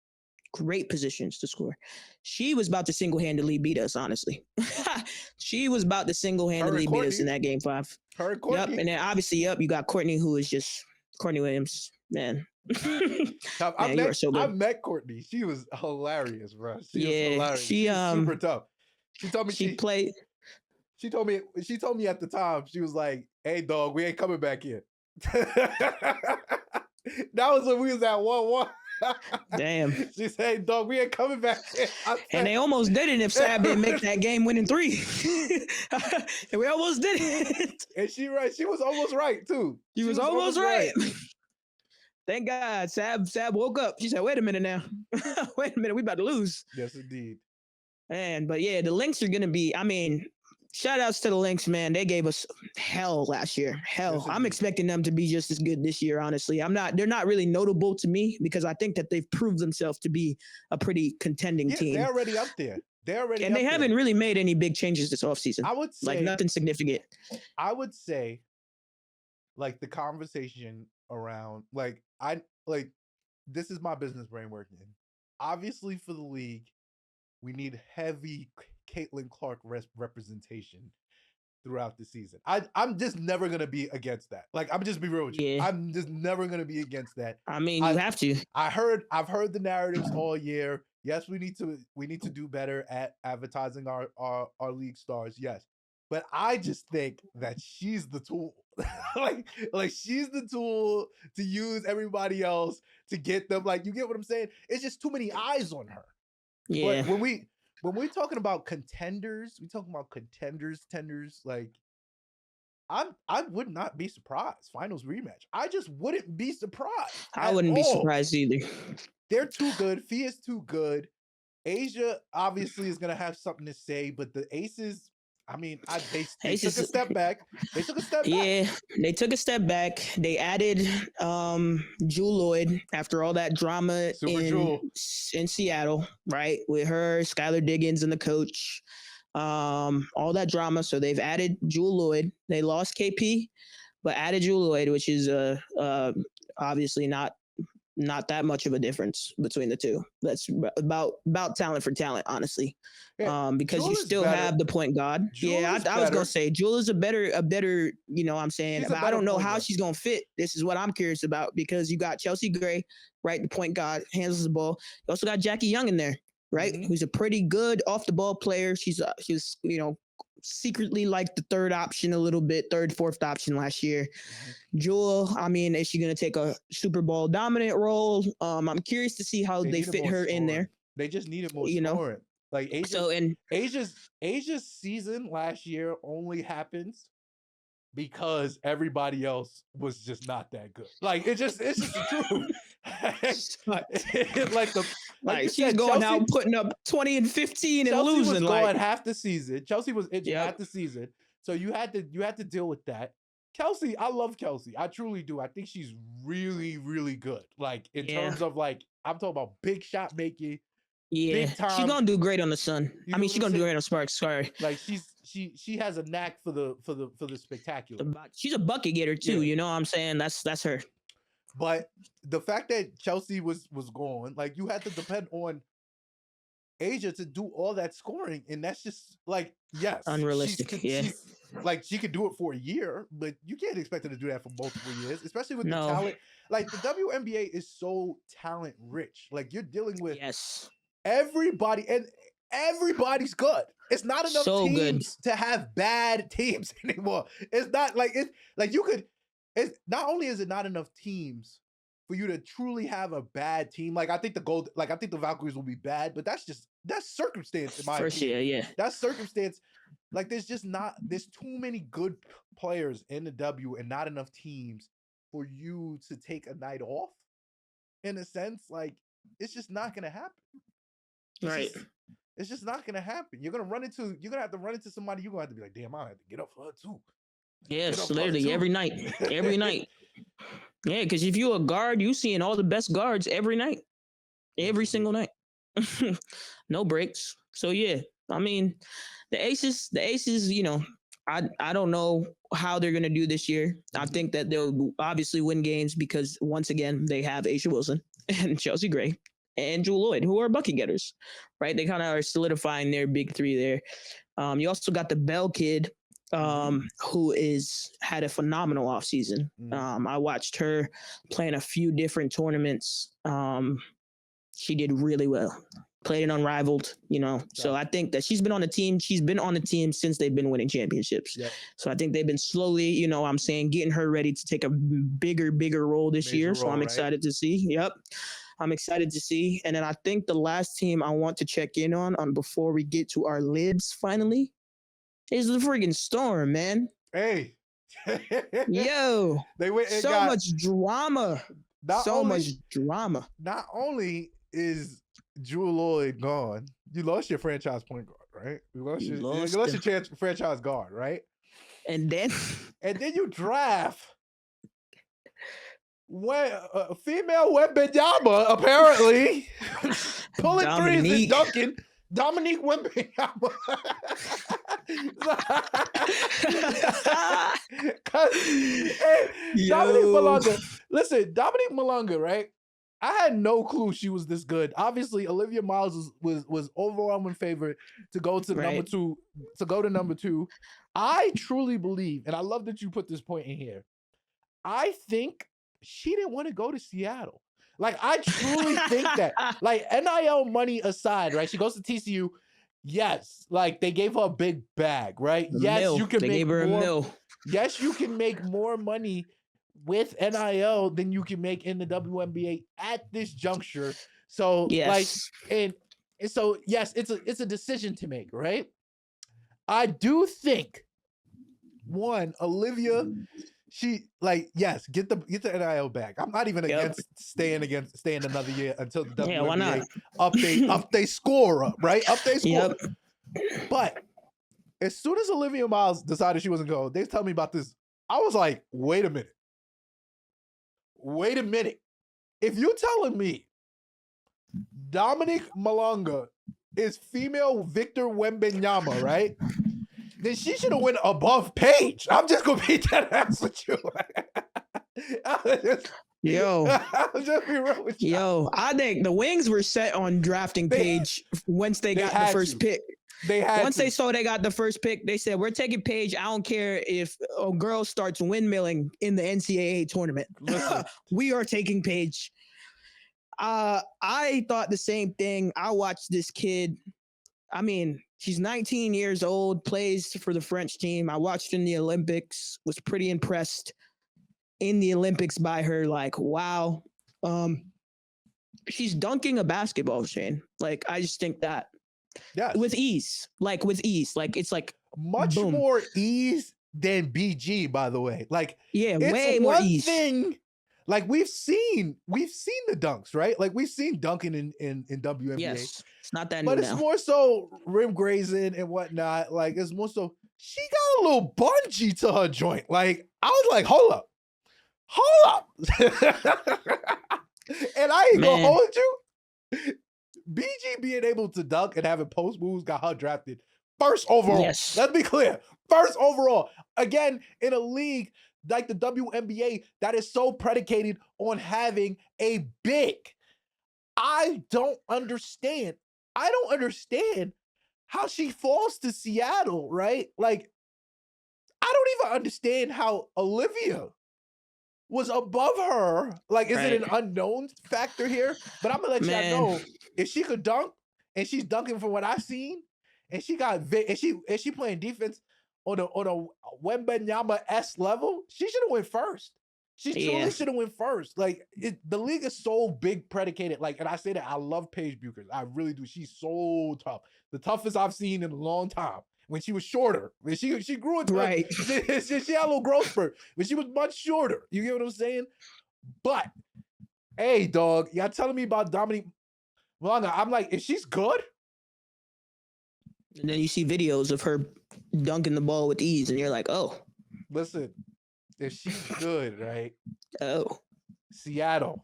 She was about to single-handedly beat us, honestly. She was about to single-handedly beat us in that game 5. Her and Courtney. Yep, and then obviously, you got Courtney, who is just Courtney Williams, man. I met Courtney. She was hilarious, bro. She was hilarious. She super tough. She told me she played. She told me at the time, she was like, "Hey, dog, we ain't coming back here." That was when we was at 1-1. Damn. She said, "Hey, dog, we ain't coming back." And they almost did it if Sab didn't make that game-winning 3. And we almost did it. And she was almost right too. She was almost right. Thank God, Sab woke up. She said, "Wait a minute now. Wait a minute, we about to lose." Yes, indeed. But yeah, the Lynx are gonna be. I mean, shout outs to the Lynx, man. They gave us hell last year. Hell. Yes, I'm expecting them to be just as good this year, honestly. They're not really notable to me because I think that they've proved themselves to be a pretty contending team. They're already up there. And they haven't really made any big changes this offseason. I would say like nothing significant. I would say like the conversation around this is my business brain working. Obviously for the league, we need heavy Caitlin Clark representation throughout the season. I'm just never gonna be against that. Like I'm just be real with you. Yeah. I'm just never gonna be against that. I mean, you have to. I've heard the narratives all year. Yes, we need to do better at advertising our league stars. Yes. But I just think that she's the tool. like she's the tool to use everybody else to get them. Like, you get what I'm saying? It's just too many eyes on her. Yeah. But when we're talking about contenders, tenders, like I would not be surprised. Finals rematch. I just wouldn't be surprised. I wouldn't be surprised either. They're too good. Fee is too good. Asia obviously is gonna have something to say, but the Aces, I mean, they took a step back. Yeah, they took a step back. They added Jewel Lloyd after all that drama in Seattle, right? With her, Skylar Diggins, and the coach. All that drama. So they've added Jewel Lloyd. They lost KP, but added Jewel Lloyd, which is obviously not that much of a difference between the two. That's about talent for talent, honestly. Yeah, because Jewel you still have the point guard. Jewel I was gonna say Jewel is a better, you know what I'm saying? I don't know how she's gonna fit. This is what I'm curious about because you got Chelsea Gray, right? The point guard, handles the ball. You also got Jackie Young in there, right? Mm-hmm. Who's a pretty good off the ball player. She's secretly like the third option a little bit, fourth option last year. Mm-hmm. Jewel, I mean, is she going to take a Super Bowl dominant role? I'm curious to see how they fit her in there. They just needed more scoring. Like Asia's season last year only happens because everybody else was just not that good. Like it's just the truth. She's going out putting up 20 and 15 and Chelsea losing. Was going half the season. Chelsea was injured half the season, so you had to deal with that. Kelsey, I love Kelsey. I truly do. I think she's really, really good. Like in terms of like, I'm talking about big shot making. Yeah, big time. She's gonna do great on the Sun. You I mean, know she's what I'm gonna do saying? great on Sparks. Sorry, Like she has a knack for the spectacular. she's a bucket getter too. Yeah. You know what I'm saying? That's her. But the fact that Chelsea was gone, like you had to depend on Asia to do all that scoring, and that's just like unrealistic. She's like she could do it for a year, but you can't expect her to do that for multiple years, especially with the talent. Like the WNBA is so talent rich. Like you're dealing with everybody, and everybody's good. It's not enough teams to have bad teams anymore. It's not like it's like you could. It's not only is it not enough teams for you to truly have a bad team. Like I think the Valkaryies will be bad, but that's circumstance in my opinion. Yeah. That's circumstance. Like there's too many good players in the W and not enough teams for you to take a night off. In a sense, like it's just not gonna happen. It's just not gonna happen. You're gonna have to run into somebody. You're gonna have to be like, damn, I have to get up for her too. Yes, literally every night. Every night. Yeah, because if you're a guard, you seeing all the best guards every night. Every single night. No breaks. So yeah, I mean, the Aces, you know, I don't know how they're gonna do this year. I think that they'll obviously win games because once again, they have A'ja Wilson and Chelsea Gray and Jewel Lloyd, who are bucket getters, right? They kind of are solidifying their big three there. You also got the Bell kid, who had a phenomenal offseason. I watched her play in a few different tournaments. She did really well. Played an unrivaled, you know. So I think that she's been on the team. She's been on the team since they've been winning championships. Yep. So I think they've been slowly, you know, I'm saying, getting her ready to take a bigger role this year. So I'm excited to see. Yep. I'm excited to see. And then I think the last team I want to check in on before we get to our libs finally is the friggin' Storm, man. Hey. Yo. They went and so much drama. Not only is Jewel Lloyd gone, you lost your franchise point guard, right? You lost your franchise guard, right? And then you draft female Wembanyama, apparently pulling threes and dunking. Dominque Wembanyama. Dominque Malonga. Listen, Dominque Malonga, right? I had no clue she was this good. Obviously, Olivia Miles was overwhelming favorite to go to number two. I truly believe, and I love that you put this point in here. I think she didn't want to go to Seattle. Like, I truly think that, like, NIL money aside, right? She goes to TCU. Yes, like they gave her a big bag, right? Yes, you can make more. Yes, you can make more money with NIL than you can make in the WNBA at this juncture. So, like, and so yes, it's a decision to make, right? I do think Olivia. She yes, get the NIL back. I'm not even against staying another year until the WNBA up they score up, right? Up they score. Yep. But as soon as Olivia Miles decided she wasn't going, they tell me about this. I was like, wait a minute. If you're telling me Dominque Malonga is female Victor Wembanyama, right? Then she should have went above Paige. I'm just gonna be that ass with you. I'll just be real with you. I think the Wings were set on drafting Paige once they got the first pick. Once they saw they got the first pick, they said, we're taking Paige. I don't care if a girl starts windmilling in the NCAA tournament. We are taking Paige. I thought the same thing. I watched this kid. I mean, she's 19 years old, plays for the French team. I watched her in the Olympics, was pretty impressed in the Olympics by her. Like, wow. She's dunking a basketball, Shane. Like, I just think that. Yes. With ease. Like, it's like much boom. More ease than BG, by the way. Like, yeah, way more ease. Thing, like we've seen the dunks, right? Like we've seen dunking in WNBA. Yes, it's not that but new it's now. more so rim grazing and whatnot. Like it's more so she got a little bungee to her joint. Like, I was like, hold up. And I ain't gonna hold you. BG being able to dunk and having post moves got her drafted first overall. Yes. Let's be clear. First overall. Again, in a league like the WNBA that is so predicated on having a big. I don't understand how she falls to Seattle, right? Like, I don't even understand how Olivia was above her. Like, is it an unknown factor here? But I'm gonna let y'all know, if she could dunk, and she's dunking from what I've seen, and she playing defense on a Wembanyama-esque level, she should have went first. She truly should have went first. Like, the league is so big predicated. Like, and I say that I love Paige Bueckers. I really do. She's so tough. The toughest I've seen in a long time. When she was shorter, when she grew into she had a little growth spurt, but she was much shorter. You get what I'm saying? But hey, dog, y'all telling me about Dominque Malonga? I'm like, if she's good, and then you see videos of her dunking the ball with ease, and you're like, oh, listen, if she's good, right? Oh, Seattle.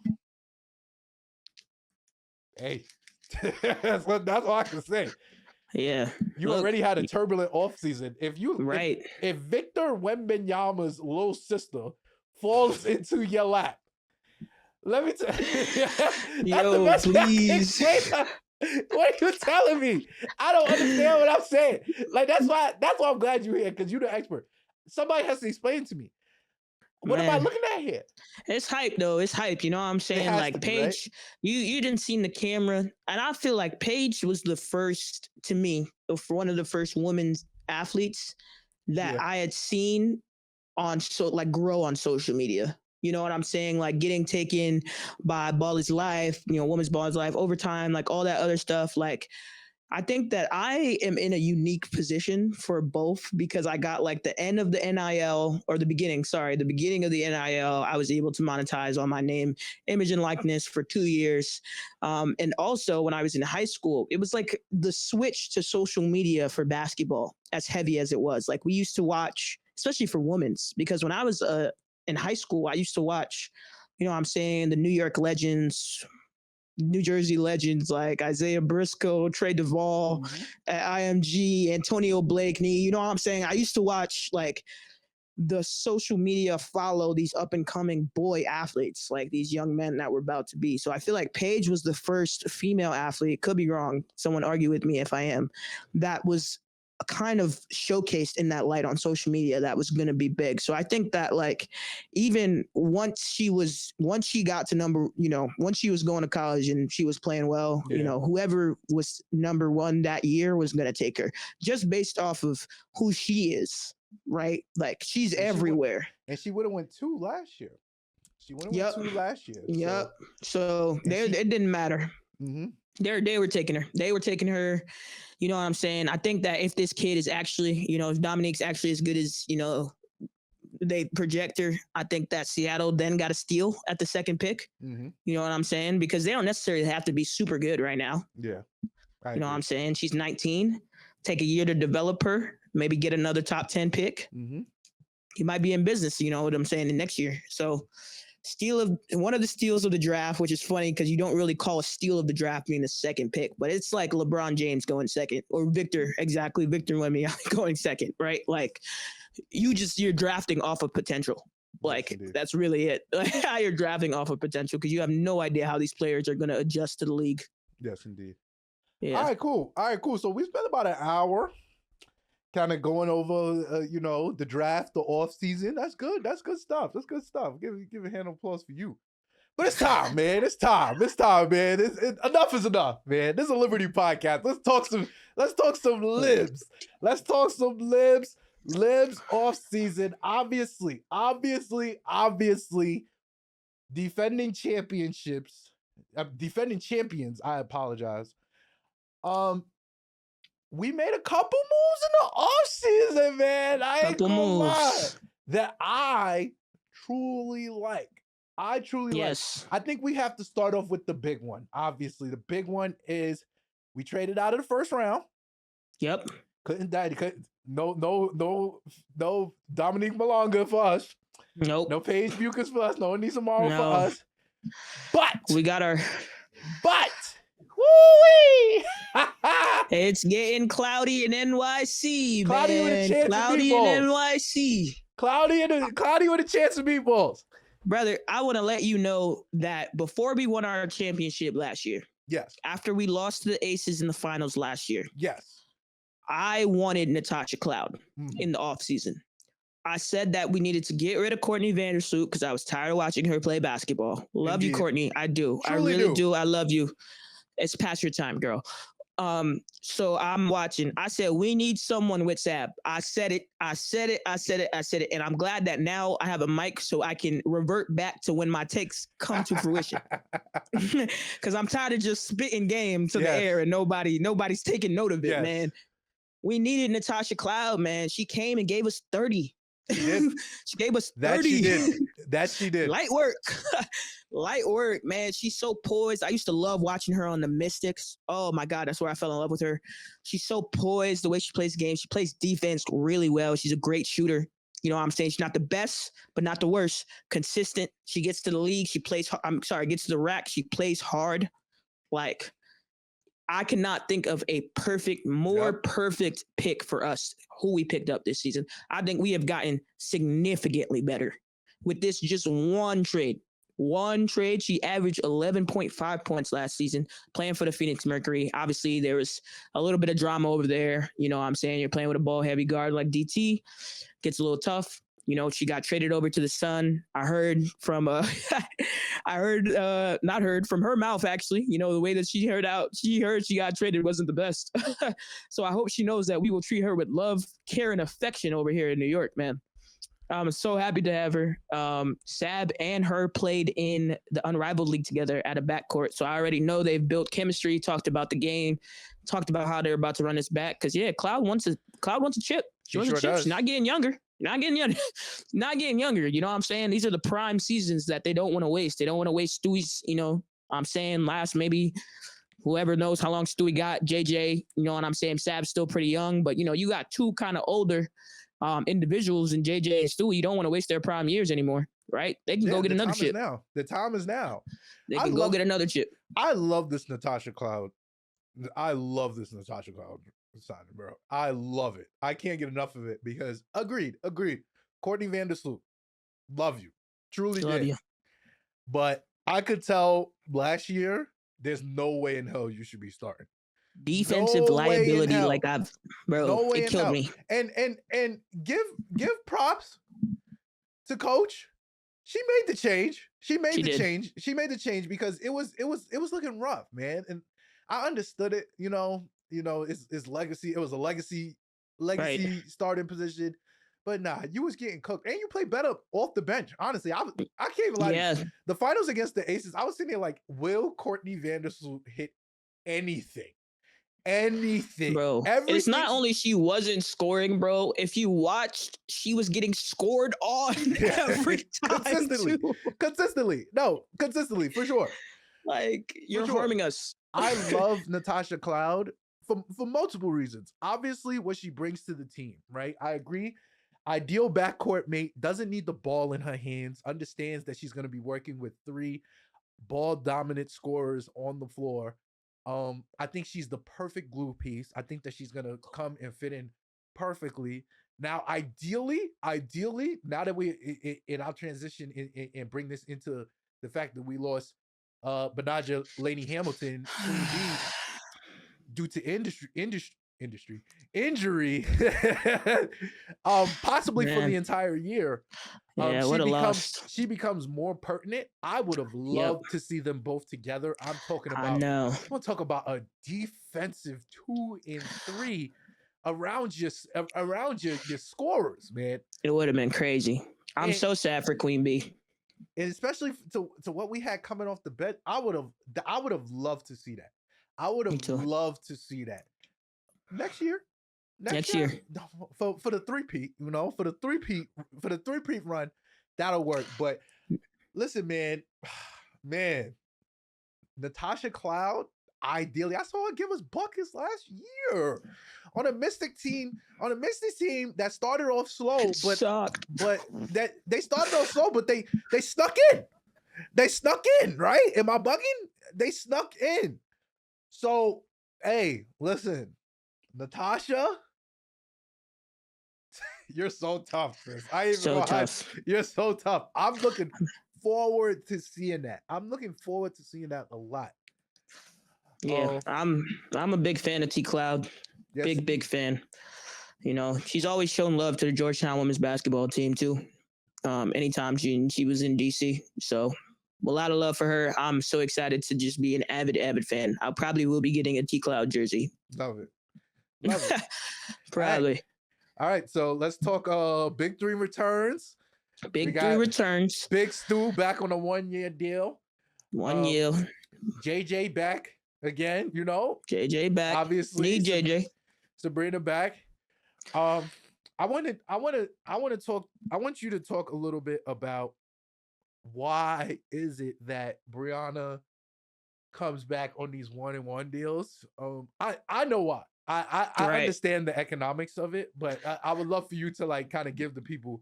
Hey, that's all I can say. Yeah. You already had a turbulent offseason. If Victor Wembanyama's little sister falls into your lap, let me tell you. Yo, that's the best please. What are you telling me? I don't understand what I'm saying. Like, that's why I'm glad you're here, because you're the expert. Somebody has to explain to me. What am I looking at here? It's hype, though. It's hype. You know what I'm saying? Like, Paige, right? you didn't see the camera. And I feel like Paige was the first, to me, one of the first women's athletes that I had seen grow on social media. You know what I'm saying? Like, getting taken by Ball is Life, Women's Ball is Life, Overtime, like all that other stuff. Like, I think that I am in a unique position for both, because I got like the end of the NIL, or the beginning of the NIL. I was able to monetize on my name, image, and likeness for 2 years. And also when I was in high school, it was like the switch to social media for basketball, as heavy as it was. Like, we used to watch, especially for women's, because when I was in high school, I used to watch, the New York legends, New Jersey legends like Isaiah Briscoe, Trey Duvall, IMG, Antonio Blakeney. You know what I'm saying? I used to watch like the social media follow these up and coming boy athletes, like these young men that were about to be. So I feel like Paige was the first female athlete, could be wrong, someone argue with me if I am, that was kind of showcased in that light on social media that was going to be big. So I think that, like, even once she got to once she was going to college and she was playing well, whoever was number one that year was going to take her, just based off of who she is, right? Like, she's everywhere. She would have went 2 last year. Yep. So it didn't matter. Mm-hmm. They were taking her. You know what I'm saying? I think that if this kid is actually, if Dominique's actually as good as, they project her, I think that Seattle then got a steal at the second pick. Mm-hmm. You know what I'm saying? Because they don't necessarily have to be super good right now. Yeah. You know what I'm saying? She's 19. Take a year to develop her. Maybe get another top 10 pick. Mm-hmm. He might be in business, you know what I'm saying, the next year. So one of the steals of the draft, which is funny because you don't really call a steal of the draft being the second pick, but it's like LeBron James going second, or Victor Wembanyama going second, right? Like, you're drafting off of potential. Like, that's really it. Like, how you're drafting off of potential, because you have no idea how these players are going to adjust to the league. Yes, indeed. Yeah. All right, cool. So we spent about an hour kind of going over, the draft, the off season. That's good stuff. Give a hand of applause for you. But it's time, man. It's time, man. Enough is enough, man. This is a Liberty podcast. Let's talk some libs. Libs off season. Obviously. Defending champions. I apologize. We made a couple moves in the offseason, man. I ain't gonna lie. That I truly like. Yes. I think we have to start off with the big one. Obviously, the big one is we traded out of the first round. Yep. No Dominque Malonga for us. Nope. No Paige Bueckers for us. No Aneesah Morrow for us. But we got our. But woo-wee! It's getting cloudy in NYC, Cloudy man. With a chance cloudy of meatballs. in NYC. Cloudy with a chance of meatballs. Brother, I want to let you know that before we won our championship last year, yes, after we lost to the Aces in the finals last year, yes, I wanted Natasha Cloud in the offseason. I said that we needed to get rid of Courtney Vandersloot because I was tired of watching her play basketball. Love you, Courtney. I do. Truly I really do. I love you. It's past your time, girl. So I'm watching. I said, we need someone with Sab. I said it. And I'm glad that now I have a mic so I can revert back to when my takes come to fruition. Because I'm tired of just spitting game to the air and nobody's taking note of it, man. We needed Natasha Cloud, man. She came and gave us 30. She gave us 30. That she did. Light work. Light work, man. She's so poised. I used to love watching her on the Mystics. Oh my God, that's where I fell in love with her. She's so poised the way she plays games. She plays defense really well. She's a great shooter. You know what I'm saying? She's not the best, but not the worst. Consistent. She gets to the league. Gets to the rack. She plays hard. Like, I cannot think of a more perfect pick for us, who we picked up this season. I think we have gotten significantly better with this just one trade. She averaged 11.5 points last season playing for the Phoenix Mercury. Obviously, there was a little bit of drama over there. You know what I'm saying? You're playing with a ball-heavy guard like DT. Gets a little tough. You know, she got traded over to the Sun. I heard from not heard from her mouth, actually. You know, the way that she heard she got traded wasn't the best. So I hope she knows that we will treat her with love, care, and affection over here in New York, man. I'm so happy to have her. Sab and her played in the Unrivaled League together at a backcourt. So I already know they've built chemistry, talked about the game, talked about how they're about to run this back. Because, Cloud wants a chip. She wants a chip. She's not getting younger. Not getting younger. You know what I'm saying? These are the prime seasons that they don't want to waste. They don't want to waste Stewie's, you know, I'm saying last maybe whoever knows how long Stewie got, JJ, you know what I'm saying? Sab's still pretty young, but, you know, you got two kind of older individuals in JJ and Stewie. You don't want to waste their prime years anymore, right? They can go get another chip. The time is now. They can go get another chip. I love this Natasha Cloud. Signing, bro. I love it. I can't get enough of it because agreed. Courtney Vandersloot, love you. Truly love did. You. But I could tell last year, there's no way in hell you should be starting. Defensive liability, like it killed me. And give props to coach. She made the change. She made the change because it was looking rough, man. And I understood it, you know, it's legacy. It was a legacy starting position. But nah, you was getting cooked. And you play better off the bench. Honestly, I can't even lie. Yeah. The finals against the Aces, I was sitting there like, will Courtney Vandersloot hit anything? Bro. It's not only she wasn't scoring, bro. If you watched, she was getting scored on every time. Consistently, for sure. Like, you're harming us. I love Natasha Cloud for multiple reasons. Obviously, what she brings to the team, right? I agree. Ideal backcourt mate, doesn't need the ball in her hands, understands that she's going to be working with three ball-dominant scorers on the floor. I think she's the perfect glue piece. I think that she's going to come and fit in perfectly. Now, ideally, now that we in our transition and bring this into the fact that we lost Benaja Laney Hamilton due to injury, possibly for the entire year. She becomes more pertinent. I would have loved to see them both together. I'm talking about a defensive 2 and 3 around your scorers, man. It would have been crazy. I'm so sad for Queen B. And especially to what we had coming off the bench, I would have loved to see that. I would have loved to see that next year. For the three-peat, you know, for the three-peat run, that'll work. But listen, man, Natasha Cloud, ideally, I saw her give us buckets last year on a Mystic team that started off slow, but that they started off slow, but they snuck in. They snuck in, right? Am I bugging? They snuck in. So, hey, listen, Natasha, you're so tough, Chris. You're so tough. I'm looking forward to seeing that. A lot. Yeah, I'm a big fan of T Cloud. Yes. Big fan. You know, she's always shown love to the Georgetown women's basketball team too. Anytime she was in DC. So a lot of love for her. I'm so excited to just be an avid fan. I probably will be getting a T Cloud jersey. Love it. Probably. All right, so let's talk Big Three returns. Big Three returns. Big Stu back on a 1-year deal. 1 year. JJ back again, you know. JJ back. Obviously. Need JJ. Sabrina back. I want you to talk a little bit about why is it that Breanna comes back on these 1-and-1 deals. I know why. I understand the economics of it, but I would love for you to like kind of give the people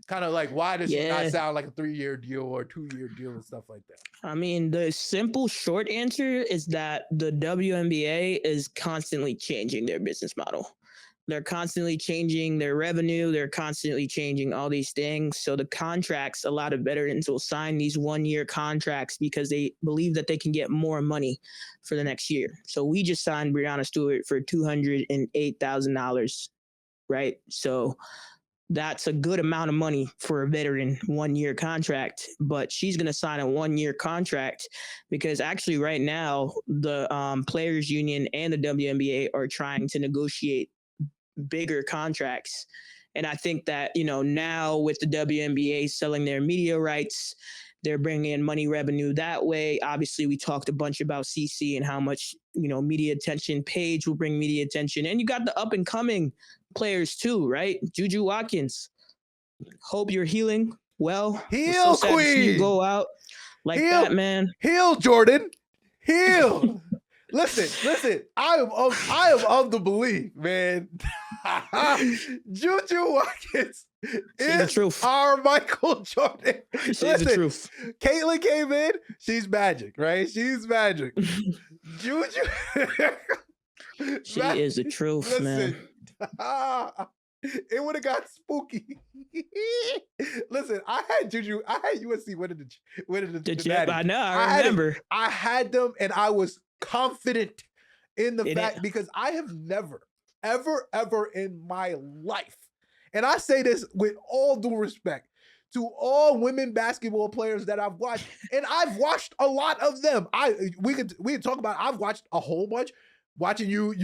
kind of like why does it not sound like a 3-year deal or a 2-year deal and stuff like that. I mean, the simple short answer is that the WNBA is constantly changing their business model. They're constantly changing their revenue. They're constantly changing all these things. So the contracts, a lot of veterans will sign these 1-year contracts because they believe that they can get more money for the next year. So we just signed Breanna Stewart for $208,000, right? So that's a good amount of money for a veteran 1-year contract, but she's going to sign a 1-year contract because actually right now the Players Union and the WNBA are trying to negotiate bigger contracts. And I think that, you know, now with the WNBA selling their media rights, they're bringing in money revenue that way. Obviously, we talked a bunch about CC and how much, you know, media attention. Paige will bring media attention. And you got the up and coming players too, right? Juju Watkins. Hope you're healing well. Heal, so queen. You go out like that, man. Heal, Jordan. Heal. Listen. I am of the belief, man. Juju Watkins is our Michael Jordan. She's the truth. Caitlin came in. She's magic, right? She's magic. Juju. She is the truth, man. It would have got spooky. Listen, I had USC winning the chip. I know. I remember. I had them, and I was confident in the fact because I have never, ever in my life, and I say this with all due respect to all women basketball players that I've watched, and I've watched a lot of them. We could talk about. I've watched a whole bunch. Watching you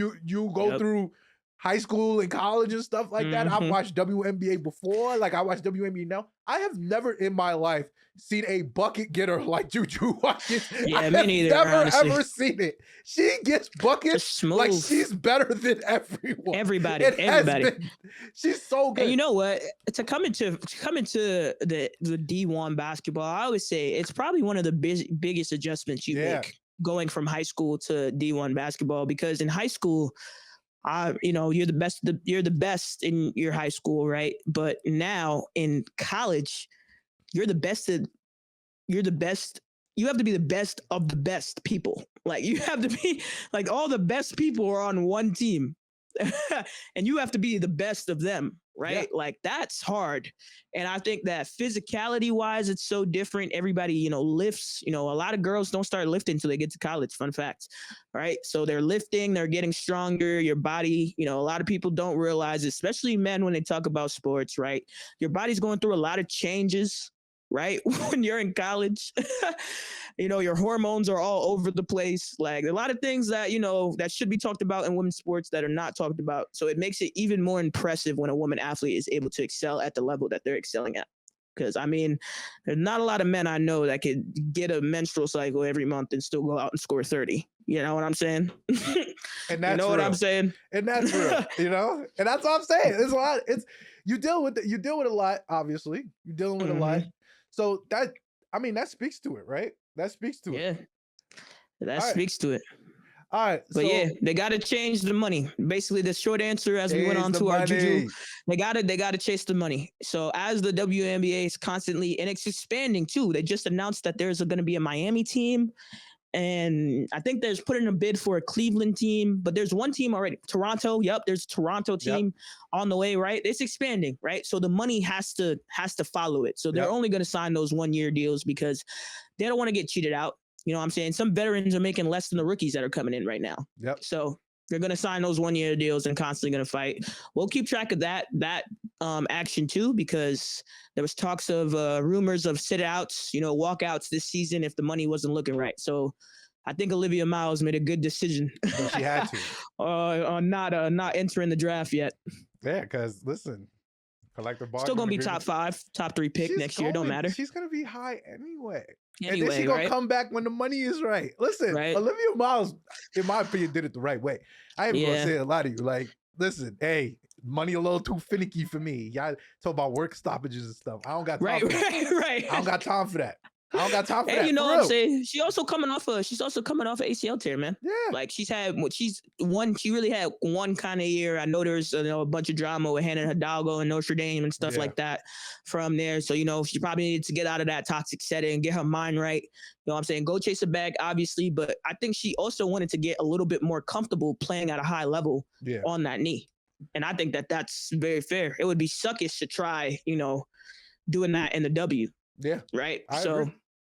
go through high school and college and stuff like that. I've watched WNBA before, like I watch WNBA now. I have never in my life seen a bucket getter like Juju Watkins. Yeah, me neither. Never ever seen it. She gets buckets like she's better than everyone. Everybody. She's so good. And you know what? To come into the D1 basketball, I always say it's probably one of the biggest adjustments you make going from high school to D1 basketball, because in high school, you're the best in your high school, right? But now in college, you're the best. You have to be the best of the best people. Like you have to be like all the best people are on one team, and you have to be the best of them, right? Yeah. Like that's hard. And I think that physicality wise, it's so different. Everybody, lifts. A lot of girls don't start lifting until they get to college. Fun fact, right? So they're lifting, they're getting stronger. Your body, a lot of people don't realize, especially men when they talk about sports, right? Your body's going through a lot of changes, right? When you're in college, your hormones are all over the place. Like a lot of things that, that should be talked about in women's sports that are not talked about. So it makes it even more impressive when a woman athlete is able to excel at the level that they're excelling at. Because, there's not a lot of men I know that could get a menstrual cycle every month and still go out and score 30. You know what I'm saying? And that's what I'm saying? And that's real, And that's what I'm saying. It's a lot. You deal with a lot, obviously. You're dealing with a lot. So that speaks to it, right? That speaks to it. Yeah. That speaks to it. All right. But yeah, they got to change the money. Basically, the short answer, as we went on to our Juju, they got to chase the money. So as the WNBA is constantly, and it's expanding too. They just announced that there's going to be a Miami team. And I think there's put in a bid for a Cleveland team, but there's one team already. Toronto. Yep. There's a Toronto team on the way, right? It's expanding, right? So the money has to follow it. So they're only going to sign those 1-year deals because they don't want to get cheated out. You know what I'm saying? Some veterans are making less than the rookies that are coming in right now. Yep. So they're going to sign those 1-year deals and constantly going to fight. We'll keep track of that action too, because there was talks of rumors of sit-outs, walkouts this season if the money wasn't looking right. So I think Olivia Miles made a good decision. She had to. On not entering the draft yet. Yeah, because listen, collective bargaining. Still going to be top 5, top 3 pick next year. Don't matter. She's going to be high anyway. And then she's going to come back when the money is right. Listen, Olivia Miles, in my opinion, did it the right way. I ain't going to say a lot of you. Like, listen, hey, money a little too finicky for me. Y'all talk about work stoppages and stuff. I don't got time for that. Right. I don't got time for that. I don't got time for that. And you know what I'm saying? She's also coming off an ACL tear, man. Yeah. Like she really had one kind of year. I know there's a bunch of drama with Hannah Hidalgo and Notre Dame and stuff like that from there. So, she probably needed to get out of that toxic setting and get her mind right. You know what I'm saying? Go chase a bag, obviously. But I think she also wanted to get a little bit more comfortable playing at a high level on that knee. And I think that that's very fair. It would be suckish to try, doing that in the W. Yeah. Right. I agree.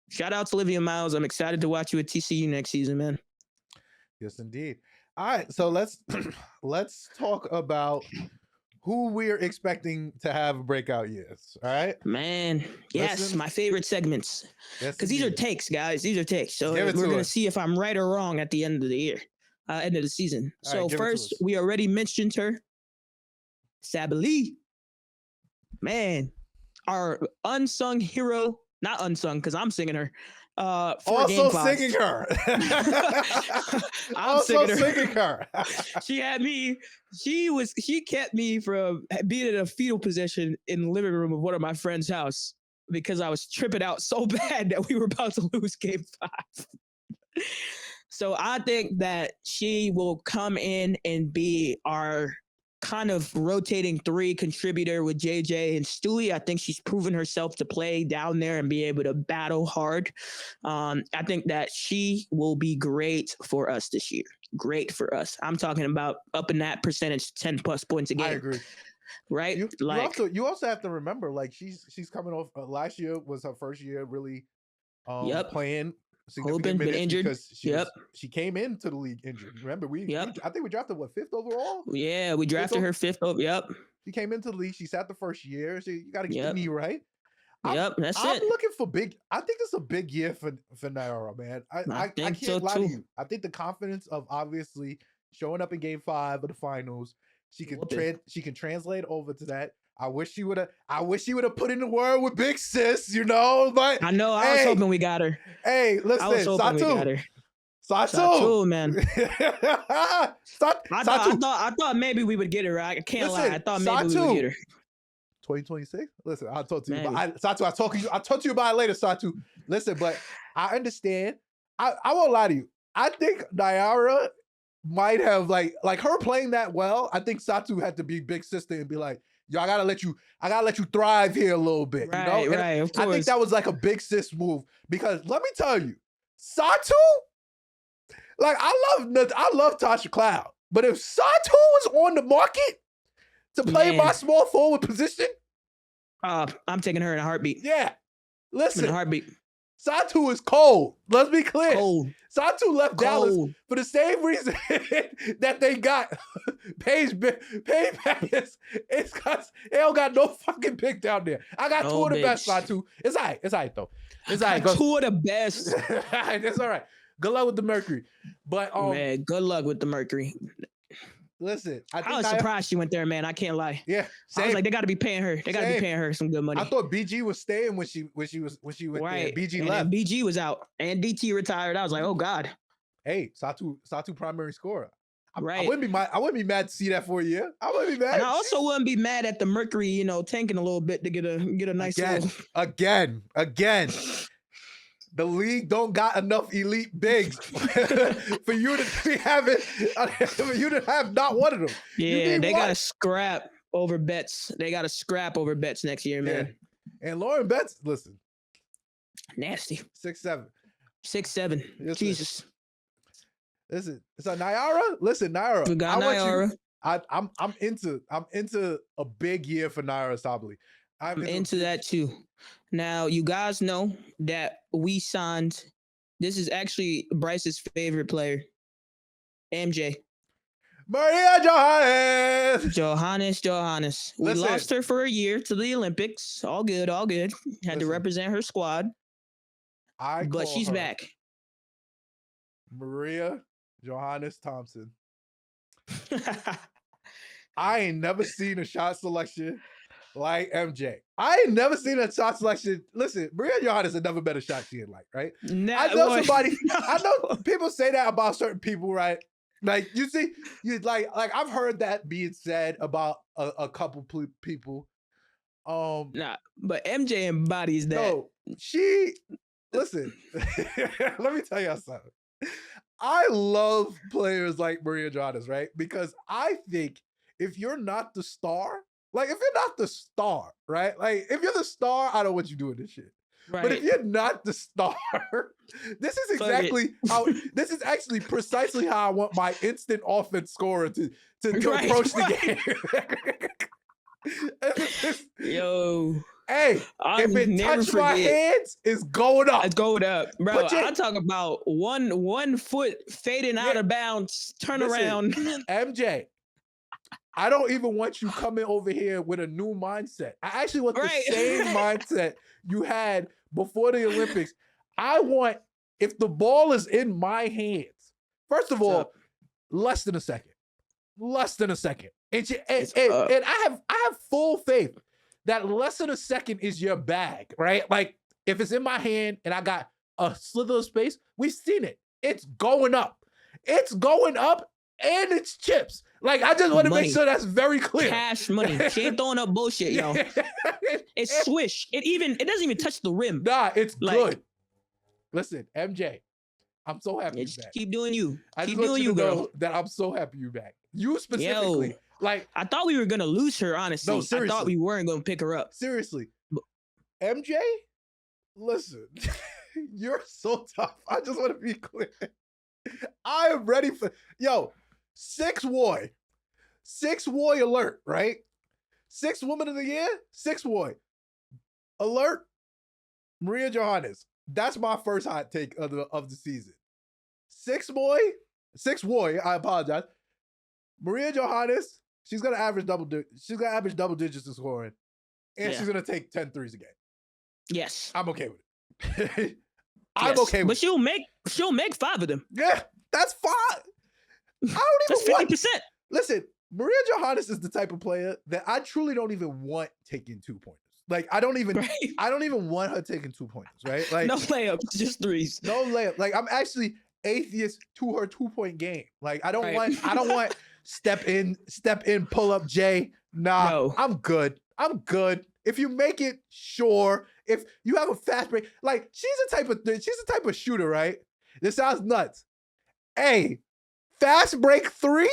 Shout out to Olivia Miles. I'm excited to watch you at TCU next season, man. Yes, indeed. All right, so let's talk about who we're expecting to have breakout years. All right, man. Yes, my favorite segments. Because these are takes, guys. These are takes. So we're gonna see if I'm right or wrong at the end of the year, end of the season. So first, we already mentioned her, Sabally. Man, our unsung hero. Not unsung, because I'm singing her. Also singing her. Also singing her. She kept me from being in a fetal position in the living room of one of my friend's house because I was tripping out so bad that we were about to lose game 5. So I think that she will come in and be our kind of rotating 3 contributor with JJ and Stewie. I think she's proven herself to play down there and be able to battle hard. I think that she will be great for us this year. Great for us. I'm talking about up in that percentage, 10 plus points a game. I agree. Right? You also have to remember, like she's coming off last year was her first year really playing significant minutes injured because she came into the league injured. Remember, I think we drafted 5th overall. Yeah, we drafted her 5th over. Yep. She came into the league. She sat the first year. So you got to get the knee right. I'm looking for big. I think it's a big year for Nyara, man. I can't lie to you. I think the confidence of obviously showing up in Game 5 of the finals. She can translate over to that. I wish she would have put in the word with Big Sis, but I know I was hoping we got her. Hey, listen, I was hoping we got her. Satu, man. I thought maybe we would get her. I can't lie. I thought maybe we would get her. 2026. Listen, I'll talk to you. Satu, I'll talk to you about it later, Satu. Listen, but I understand. I won't lie to you. I think Nyara might have like her playing that well. I think Satu had to be big sister and be like, yo, I gotta let you thrive here a little bit. Right, you know? Right, of course. I think that was like a big sis move because let me tell you, Satu, like I love Natasha Cloud, but if Satu was on the market to play my small forward position, I'm taking her in a heartbeat. Yeah, listen, in a heartbeat. Satu is cold. Let's be clear. Cold. Satu left Dallas for the same reason that they got Paige Bueckers. It's because they don't got no fucking pick down there. I got 2 of the best, Satu. It's all right. It's all right, though. It's all right. 2 of the best. It's all right. Good luck with the Mercury. But man, good luck with the Mercury. Listen, I was surprised she went there, man. I can't lie. Yeah, same. I was like, they got to be paying her. They got to be paying her some good money. I thought BG was staying when she went right. there. BG and left. BG was out, and DT retired. I was like, oh god. Hey, Satu primary scorer. Right. I wouldn't be mad to see that for a year. I wouldn't be mad. And I also wouldn't be mad at the Mercury, tanking a little bit to get a nice again. the league don't got enough elite bigs for you to have not one of them. Yeah, they got to scrap over bets. They got to scrap over bets next year, man. Yeah. And Lauren Betts, listen. Nasty. 6'7". 6'7". Jesus. Listen, so Nyara, we got Nyara. I'm into a big year for Nyara Sabally. I'm into that too. Now, you guys know that we signed. This is actually Bryce's favorite player, MJ. Maria Johannes. Johannes. We lost her for a year to the Olympics. All good. Had to represent her squad. But she's back. Maria Johannes Thompson. I ain't never seen a shot selection like MJ. I ain't never seen a shot selection. Listen, Maria Johannes has never been a shot she didn't like, right? I know people say that about certain people, right? Like you see, like I've heard that being said about a couple people. But MJ embodies that. No, listen. Let me tell you something. I love players like Maria Johannes, right? Because I think if you're not the star, like if you're not the star, right? Like if you're the star, I don't want you doing this shit. Right. But if you're not the star, this is actually precisely how I want my instant offense scorer to approach the game. Yo. Hey, if it touched my hands, it's going up. It's going up. Bro, I'm talking about one foot fading out of bounds, turn around. MJ, I don't even want you coming over here with a new mindset. I actually want the same mindset you had before the Olympics. I want, if the ball is in my hands, first of all, less than a second. And I have full faith that less than a second is your bag, right? Like if it's in my hand and I got a slither of space, we've seen it. It's going up. And it's chips. Like I just want to make sure that's very clear. Cash money. She ain't throwing up bullshit, yo. It's swish. It doesn't even touch the rim. Nah, it's good. Listen, MJ, I'm so happy you're back. Keep doing you. I just want you to know that I'm so happy you're back. You specifically. Like I thought we were gonna lose her, honestly. No, seriously. I thought we weren't gonna pick her up. Seriously. MJ, listen, you're so tough. I just want to be clear. I am ready for 6 Woy alert, right? 6 Woman of the Year, 6 Woy alert. Maria Johannes. That's my first hot take of the season. 6 Woy, I apologize. Maria Johannes, she's gonna average double digits in scoring, and she's gonna take 10 threes a game. Yes, I'm okay with it. I'm okay with it. But she'll make 5 of them. Yeah, that's 5. I don't even want 50%. Listen, Maria Johannes is the type of player that I truly don't even want taking 2-pointers. Like I don't even want her taking 2-pointers, right? Like no layups, just threes. No layup. Like I'm actually atheist to her 2-point game. Like I don't want step in, pull up J. Nah, no. I'm good. If you make it, sure. If you have a fast break, like she's the type of shooter, right? This sounds nuts. Hey, fast break 3?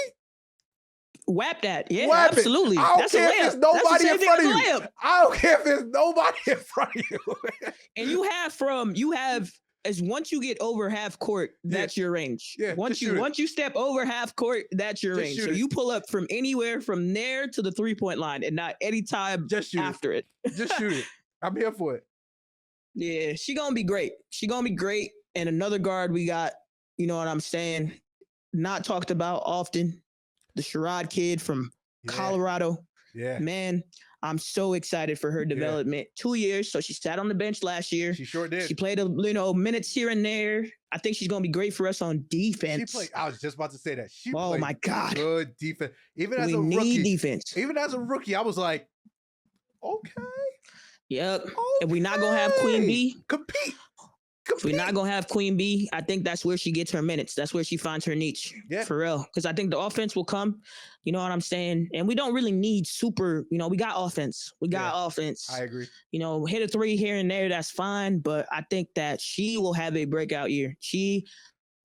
Whap that. Yeah, absolutely. I don't care if there's nobody in front of you. I don't care if there's nobody in front of you. And you have as once you get over half court, that's your range. Yeah, once you step over half court, that's your range. So you pull up from anywhere from there to the 3-point line and not any time after it. Just shoot it. I'm here for it. Yeah, she gonna be great. And another guard we got, you know what I'm saying, not talked about often. The Sherrod kid from Colorado. Yeah. Man, I'm so excited for her development. 2 years. So she sat on the bench last year. She sure did. She played minutes here and there. I think she's going to be great for us on defense. I was just about to say that. Oh my God. Good defense. Even as a rookie. We need defense. Even as a rookie, I was like, okay. Yep. Okay. And we're not going to have Queen B. Compete. If we're not going to have Queen B, I think that's where she gets her minutes. That's where she finds her niche. Yeah. For real. Because I think the offense will come. You know what I'm saying? And we don't really need super, we got offense. We got offense. I agree. Hit a three here and there. That's fine. But I think that she will have a breakout year. She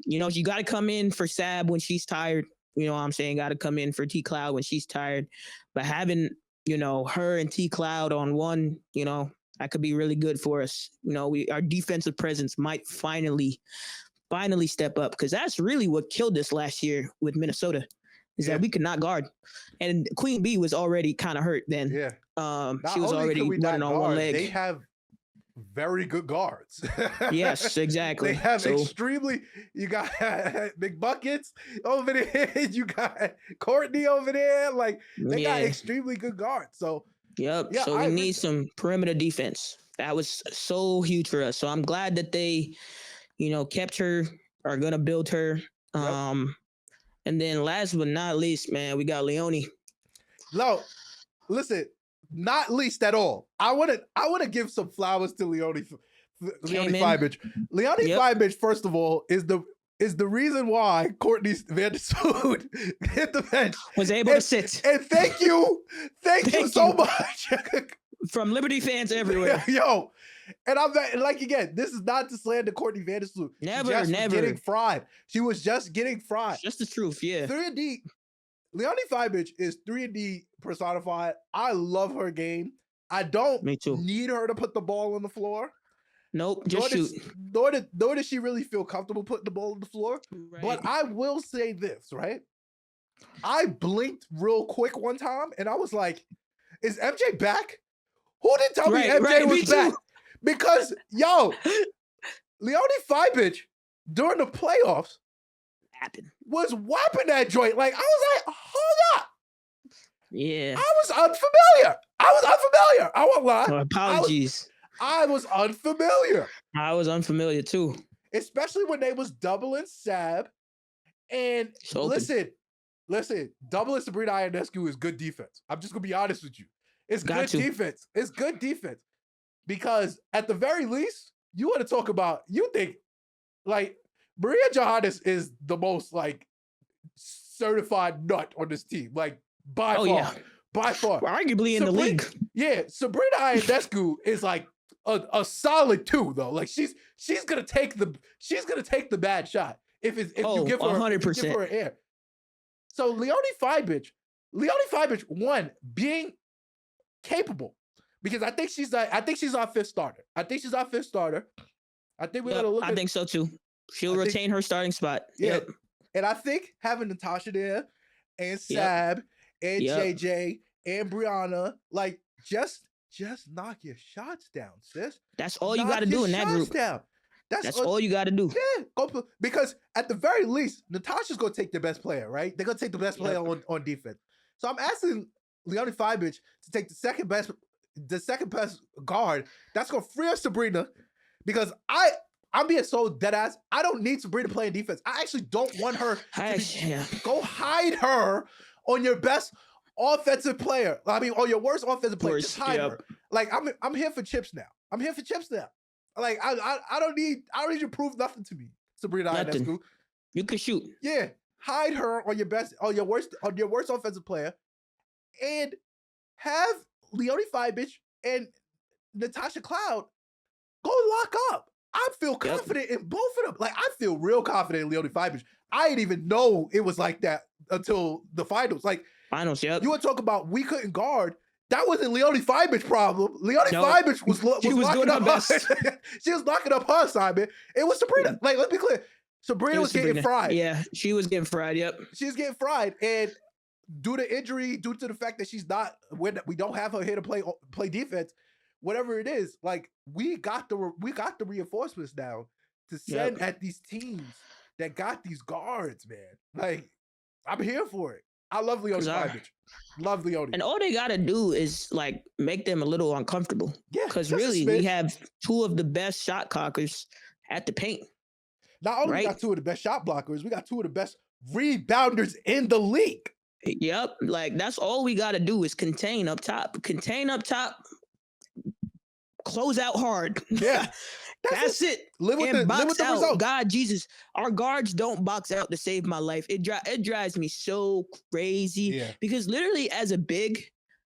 got to come in for Sab when she's tired. You know what I'm saying? Got to come in for T Cloud when she's tired. But having, her and T Cloud on one, that could be really good for us. Our defensive presence might finally step up, because that's really what killed us last year with Minnesota, is that we could not guard. And Queen B was already kind of hurt then. Yeah. She was already running on one leg. They have very good guards. Yes, exactly. They have extremely, you got big buckets over there. You got Courtney over there. Like, they got extremely good guards. So, yep. So we need some perimeter defense. That was so huge for us. So I'm glad that they, kept her, are going to build her. Yep. And then last but not least, man, we got Leonie. No, listen, not least at all. I want to give some flowers to Leonie Fiebich. Leonie Fiebich, first of all, is the reason why Courtney Vandersloot hit the bench. Was able to sit. And thank you so much. From Liberty fans everywhere. Yo. And I'm like, again, this is not to slander Courtney Vandersloot. Never. Getting fried. She was just getting fried. Just the truth, yeah. 3-and-D. Leonie Fiebich is 3-and-D personified. I love her game. I don't need her to put the ball on the floor. Nope, just shoot. Nor does she really feel comfortable putting the ball on the floor. Right. But I will say this, right? I blinked real quick one time, and I was like, is MJ back? Who didn't tell me MJ was back? Because, Leonie Fiebich, during the playoffs, was whopping that joint. Like, I was like, hold up. Yeah. I was unfamiliar. I won't lie. Apologies. I was unfamiliar. I was unfamiliar too. Especially when they was doubling Sab. And listen, doubling Sabrina Ionescu is good defense. I'm just going to be honest with you. It's good defense. It's good defense. Because at the very least, you want to talk about, you think, like, Maria Johannes is the most, like, certified nut on this team. Like, by far. Yeah. By far. Arguably in the league. Yeah. Sabrina Ionescu is, like, a solid 2, though. Like, she's gonna take the bad shot if you give her 100%. Give her an air. So Leonie Fiebich, one, being capable. Because I think she's our fifth starter. I think we gotta look. I think so too. She'll retain her starting spot. Yeah. Yep. And I think having Natasha there and Sab and JJ and Breanna, like, just knock your shots down, sis. That's all you got to do in that group. Down. That's all you got to do. Yeah, because at the very least, Natasha's gonna take the best player, right? They're gonna take the best player on defense. So I'm asking Leonie Fiebich to take the second best guard. That's gonna free up Sabrina, because I'm being so dead ass. I don't need Sabrina playing defense. I actually don't want her to go hide her on your best offensive player. I mean, on your worst offensive player. Just hide her. Like, I'm here for chips now. Like, I don't need you to prove nothing to me, Sabrina Ionescu. You can shoot. Yeah, hide her on your worst offensive player, and have Leonie Fiebich and Natasha Cloud go lock up. I feel confident in both of them. Like, I feel real confident in Leonie Fiebich. I didn't even know it was like that until the finals. Like, you would talk about we couldn't guard. That wasn't Leonie Fiebich's problem. Leonie Fiebich was locking up her. She was locking up her assignment. It was Sabrina. Like, let's be clear. Sabrina was getting fried. Yeah, she was getting fried. Yep. She was getting fried. And due to injury, due to the fact that she's not, we don't have her here to play defense, whatever it is, like, we got the reinforcements now to send at these teams that got these guards, man. Like, I'm here for it. I love Leonie Fiebich. Love Leonie. And all they got to do is, like, make them a little uncomfortable. Yeah. Because really, we have two of the best shot clockers at the paint. Not only we got two of the best shot blockers, we got two of the best rebounders in the league. Yep. Like, that's all we got to do is contain up top. close out hard. Yeah. That's it. Live with the results. God, Jesus, our guards don't box out to save my life. It drives me so crazy because literally as a big,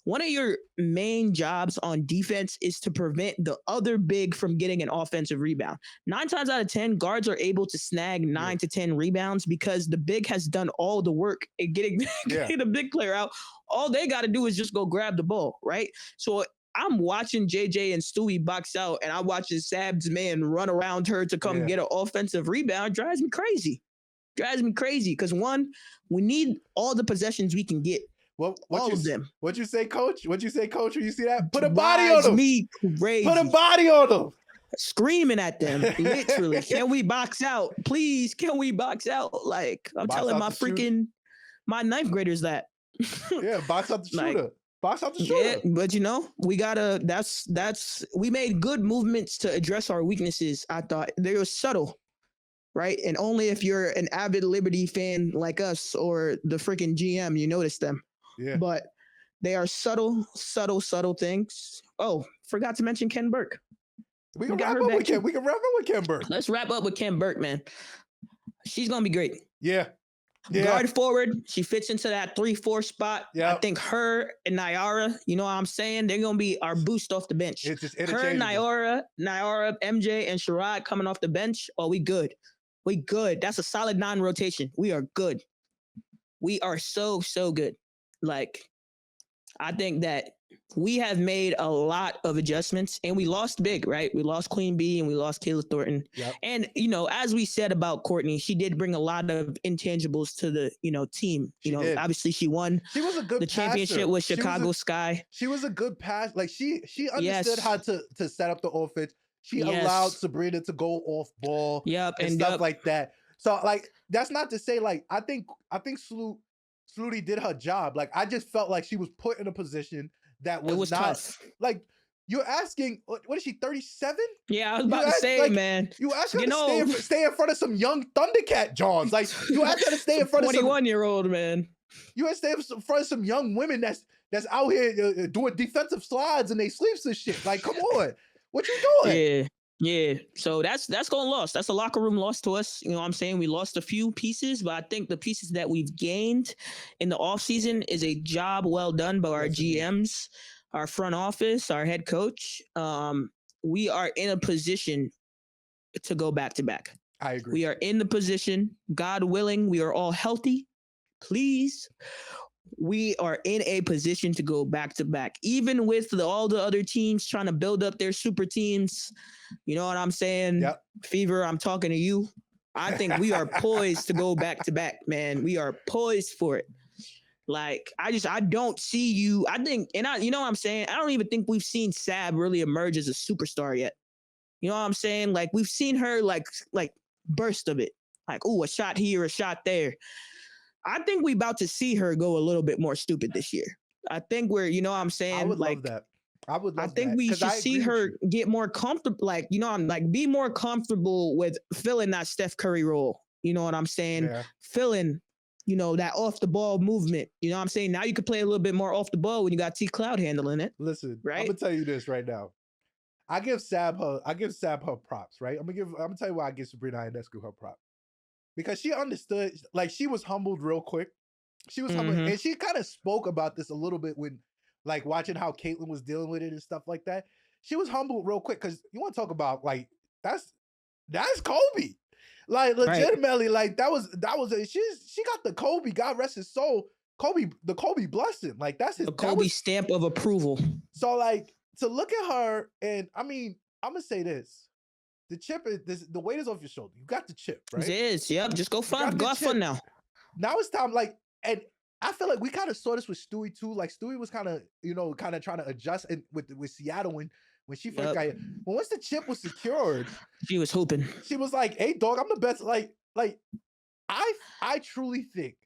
one of your main jobs on defense is to prevent the other big from getting an offensive rebound. 9 times out of 10, guards are able to snag 9 to 10 rebounds because the big has done all the work in getting the big player out. All they got to do is just go grab the ball, right? So I'm watching JJ and Stewie box out, and I'm watching Sab's man run around her to come get an offensive rebound. Drives me crazy. Because one, we need all the possessions we can get. All of them. What'd you say, coach? When you see that? Put a body on them. Me crazy. Put a body on them. Screaming at them, literally. Can we box out? Please, can we box out? Like, I'm telling my 9th graders that. Box out the shooter. Box out the shooter. Yeah, but we gotta, we made good movements to address our weaknesses. I thought they were subtle. Right. And only if you're an avid Liberty fan like us or the freaking GM, you notice them. Yeah. But they are subtle things. Oh, forgot to mention Ken Burke. We can wrap up with Ken Burke. Let's wrap up with Ken Burke, man. She's going to be great. Yeah. Guard forward. She fits into that 3-4 spot. Yeah. I think her and Nyara, you know what I'm saying? They're going to be our boost off the bench. It's just her, Nyara, MJ, and Sherrod coming off the bench. Oh, we good. We good. That's a solid 9 rotation. We are good. We are so good. Like, I think that we have made a lot of adjustments, and we lost big, right? We lost Queen Bee and we lost Kayla Thornton. Yep. And, as we said about Courtney, she did bring a lot of intangibles to the, team. Obviously she won the championship with Chicago Sky. She was a good pass. Like, she understood how to set up the offense. She allowed Sabrina to go off ball and stuff like that. So, like, that's not to say, like, I think Sluty did her job. Like, I just felt like she was put in a position that was not tough. Like, you're asking, what is she, 37? Yeah, I was about to say, man. You asked her to stay in front of some young Thundercat Johns. Like, you asked her to stay in front of some 21-year-old, man. You asked her to stay in front of some young women that's out here doing defensive slides and they sleeps and shit. Like, come on. What you doing? Yeah. So that's going lost. That's a locker room loss to us. You know what I'm saying? We lost a few pieces, but I think the pieces that we've gained in the offseason is a job well done by our GMs, our front office, our head coach. We are in a position to go back to back. I agree. We are in the position, God willing, we are all healthy. Please. We are in a position to go back to back, even with all the other teams trying to build up their super teams. You know what I'm saying? Yep. Fever, I'm talking to you. I think we are poised to go back to back, man. We are poised for it. Like, I don't see you. I think, you know what I'm saying? I don't even think we've seen Sab really emerge as a superstar yet. You know what I'm saying? Like, we've seen her like burst of it. Like, ooh, a shot here, a shot there. I think we about to see her go a little bit more stupid this year. I think we're, you know what I'm saying? I would love that. I think we should see her get more comfortable. Like, I'm like, be more comfortable with filling that Steph Curry role. You know what I'm saying? Yeah. Filling, that off the ball movement. You know what I'm saying? Now you can play a little bit more off the ball when you got T Cloud handling it. Listen, right? I'm gonna tell you this right now. I give Sab her props, right? I'm gonna tell you why I give Sabrina Ionescu her props. Because she understood, like, she was humbled real quick. She was humbled, and she kind of spoke about this a little bit when, like, watching how Caitlyn was dealing with it and stuff like that. She was humbled real quick because you want to talk about, like, that's Kobe. Like, legitimately, like, that was she got the Kobe, God rest his soul, the Kobe blessing. Like, that's his Kobe stamp of approval. So, like, to look at her, and I mean, I'm gonna say this. The chip is the weight is off your shoulder. You got the chip, right? It is. Yep. Just go fun. Go have fun now. Now it's time. Like, and I feel like we kind of saw this with Stewie too. Like, Stewie was kind of trying to adjust with Seattle when she first got here. But once the chip was secured, she was hooping. She was like, "Hey, dog, I'm the best." Like I truly think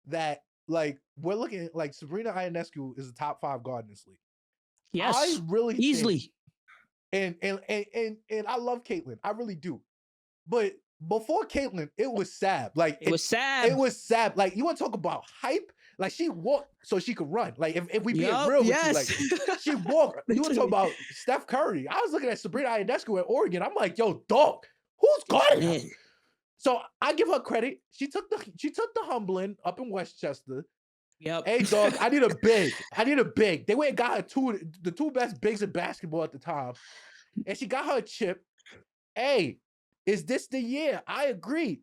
that, like, we're looking at, like, Sabrina Ionescu is a top 5 guard in this league. Yes, I really easily. And I love Caitlyn. I really do. But before Caitlyn, it was Sab. Like, it was Sab. It was Sab. Like, you want to talk about hype? Like she walked so she could run. Like if we being real with you, like she walked. You were talking about Steph Curry. I was looking at Sabrina Ionescu in Oregon. I'm like, yo, dog, who's guarding her? So I give her credit. She took the humbling up in Westchester. Yep. Hey, dog, I need a big. They went and got her the two best bigs in basketball at the time. And she got her a chip. Hey, is this the year? I agree.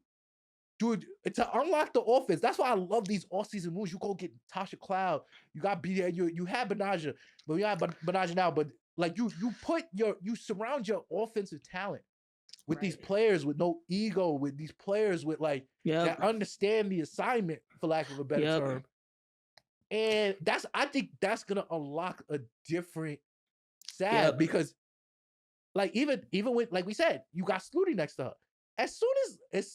Dude, to unlock the offense, that's why I love these off-season moves. You go get Natasha Cloud. You got you have Benaja, but you have Benaja now. But like you surround your offensive talent with these players with no ego, with these players with like that understand the assignment, for lack of a better term. And I think that's gonna unlock a different side because, like, even with, like we said, you got Snooty next to her. As soon as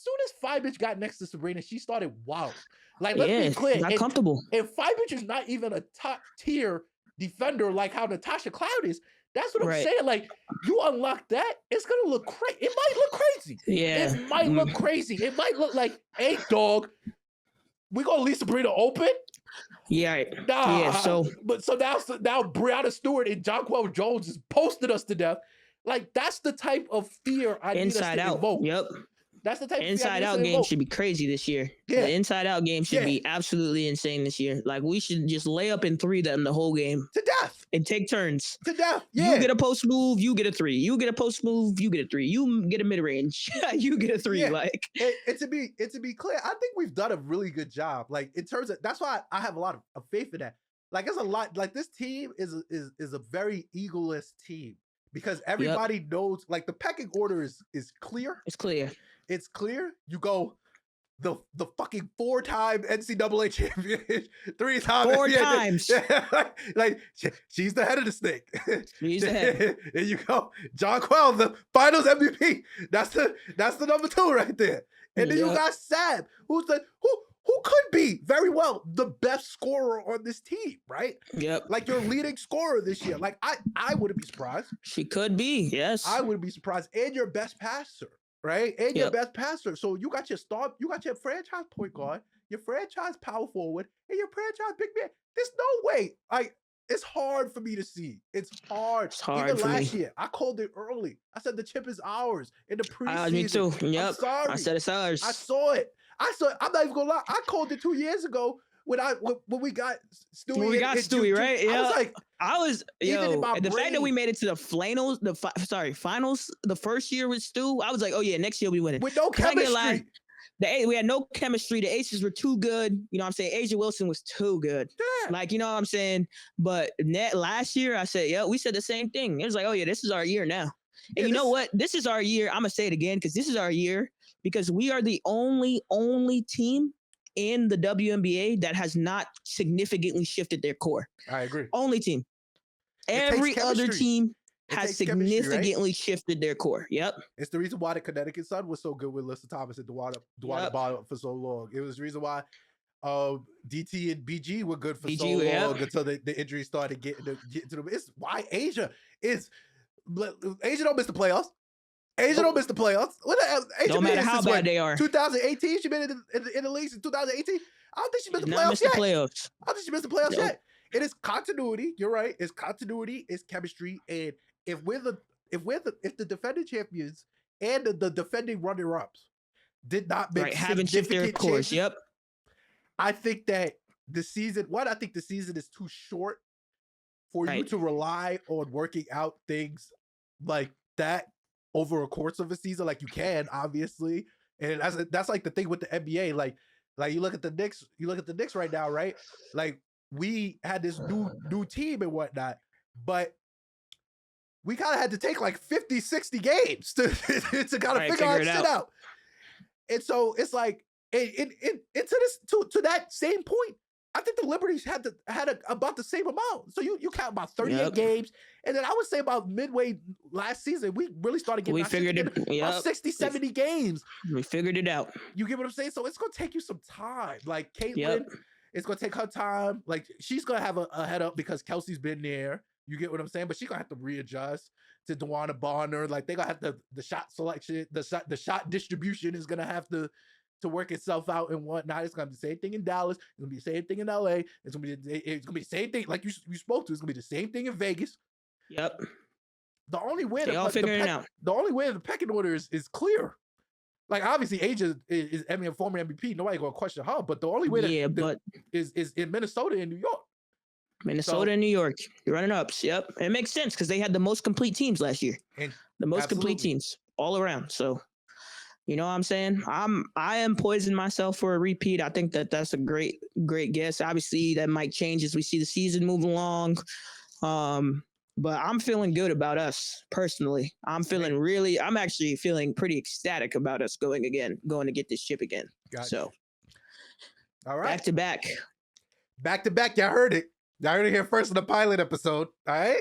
Fiebich got next to Sabrina, she started wow. Like, let's be clear, not comfortable. And Fiebich is not even a top tier defender like how Natasha Cloud is. That's what I'm saying. Like, you unlock that, it's gonna look crazy. It might look crazy. Yeah, it might look crazy. It might look like, hey, dog, we gonna leave Sabrina open. Yeah. Nah. Yeah. So now Breanna Stewart and Jonquel Jones has posted us to death. Like, that's the type of fear I need us to invoke. Yep. That's the type of inside out game should be crazy this year. Yeah. The inside out game should be absolutely insane this year. Like, we should just lay up and three them the whole game. To death. And take turns. To death. Yeah. You get a post move, you get a three. You get a post move, you get a three. You get a mid range, you get a three. Yeah. Like, and to be clear, I think we've done a really good job. Like, in terms of, that's why I have a lot of faith in that. Like, it's a lot. Like, this team is a very egoless team. Because everybody knows, like, the pecking order is clear. It's clear. It's clear. You go the fucking 4-time NCAA champion, 3 times. 4 times. Like, she's the head of the snake. She's the head. And you go, Jonquel, the finals MVP. That's the number 2 right there. And then you got Sab, who could be very well the best scorer on this team, right? Yep. Like, your leading scorer this year. Like, I wouldn't be surprised. She could be, yes. I wouldn't be surprised. And your best passer, right? And your best passer. So you got your franchise point guard, your franchise power forward, and your franchise big man. There's no way. Like, it's hard for me to see. It's hard. It's hard. Even last year, I called it early. I said the chip is ours in the preseason. Me too. Yep. I'm sorry. I said it's ours. I saw it. I'm not even gonna lie. I called it 2 years ago when we got Stewie. When we got Stewie, right? Yeah. I was like, the fact that we made it to the finals, finals, the first year with Stu, I was like, oh yeah, next year we win it. With no chemistry. We had no chemistry. The aces were too good. You know what I'm saying? Asia Wilson was too good. Yeah. Like, you know what I'm saying? But last year, I said, we said the same thing. It was like, oh yeah, this is our year now. And you know what? This is our year. I'm going to say it again because this is our year because we are the only team in the WNBA that has not significantly shifted their core. I agree. Only team. Every other team has significantly shifted their core. Yep. It's the reason why the Connecticut Sun was so good with Alyssa Thomas and Dwana Bottom for so long. It was the reason why DT and BG were good for so long until the injuries started getting to them. It's why Asia don't miss the playoffs. Asia don't miss the playoffs. What the hell? Asia don't matter how bad they are. 2018, she been in the leagues in 2018. I don't think she missed the playoffs yet. I don't think she missed the playoffs yet. It is continuity. You're right. It's continuity. It's chemistry. And if the defending champions and the defending runner-ups did not make haven't shifted their course. Yep. I think that the season. I think the season is too short for you to rely on working out things like that over a course of a season. Like, you can, obviously, and that's like the thing with the NBA. Like you look at the Knicks right now, right? Like, we had this new team and whatnot, but we kind of had to take like 50, 60 games to kind of figure our shit out. And so it's like, to that same point, I think the Liberties had about the same amount. So you count about 38 games. And then I would say about midway last season, we really started getting about 60, 70 games. We figured it out. You get what I'm saying? So it's going to take you some time. Like, Caitlin, it's going to take her time. Like, she's going to have a head up because Kelsey's been there. You get what I'm saying? But she's going to have to readjust to Dewana Bonner. Like, they going to have the shot selection, the shot distribution is going to have to to work itself out and whatnot. It's gonna be the same thing in Dallas. It's gonna be the same thing in LA. It's gonna be the same thing like you spoke to. It's gonna be the same thing in Vegas. Yep. The only way they all figuring it out. The only way the pecking order is clear. Like obviously, A'ja is a former MVP. Nobody gonna question her. But the only way is in Minnesota and New York. Minnesota and New York, you're running ups. Yep, it makes sense because they had the most complete teams last year. The most complete teams all around. So, you know what I'm saying? I am poising myself for a repeat. I think that's a great guess. Obviously, that might change as we see the season move along. But I'm feeling good about us personally. I'm actually feeling pretty ecstatic about us going to get this chip again. Gotcha. So, all right, back to back. Y'all heard it. Y'all heard it here first in the pilot episode. All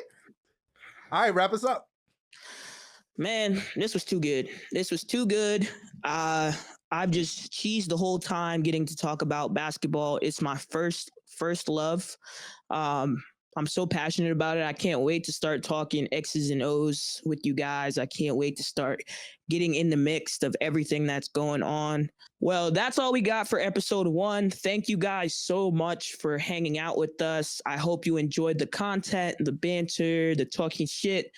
right, wrap us up. Man, this was too good. I've just cheesed the whole time getting to talk about basketball. It's my first love. I'm so passionate about it. I can't wait to start talking X's and O's with you guys. I can't wait to start getting in the mix of everything that's going on. Well, that's all we got for episode 1. Thank you guys so much for hanging out with us. I hope you enjoyed the content, the banter, the talking shit.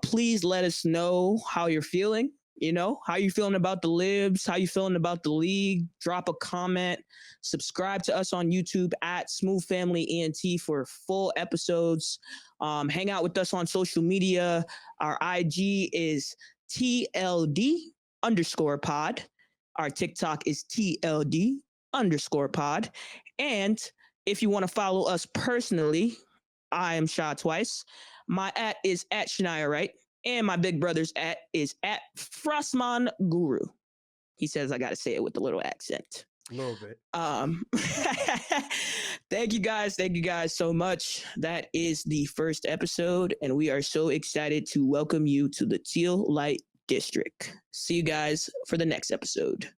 Please let us know how you're feeling. You know, how you feeling about the libs? How you feeling about the league? Drop a comment. Subscribe to us on YouTube at Smooth Family ENT for full episodes. Hang out with us on social media. Our IG is TLD_pod. Our TikTok is TLD_pod. And if you want to follow us personally, I am Sha twice. My @ is @Shania Wright. And my big brother's @ is @Frostman Guru. He says I got to say it with a little accent. A little bit. Thank you guys so much. That is the first episode, and we are so excited to welcome you to the Teal Light District. See you guys for the next episode.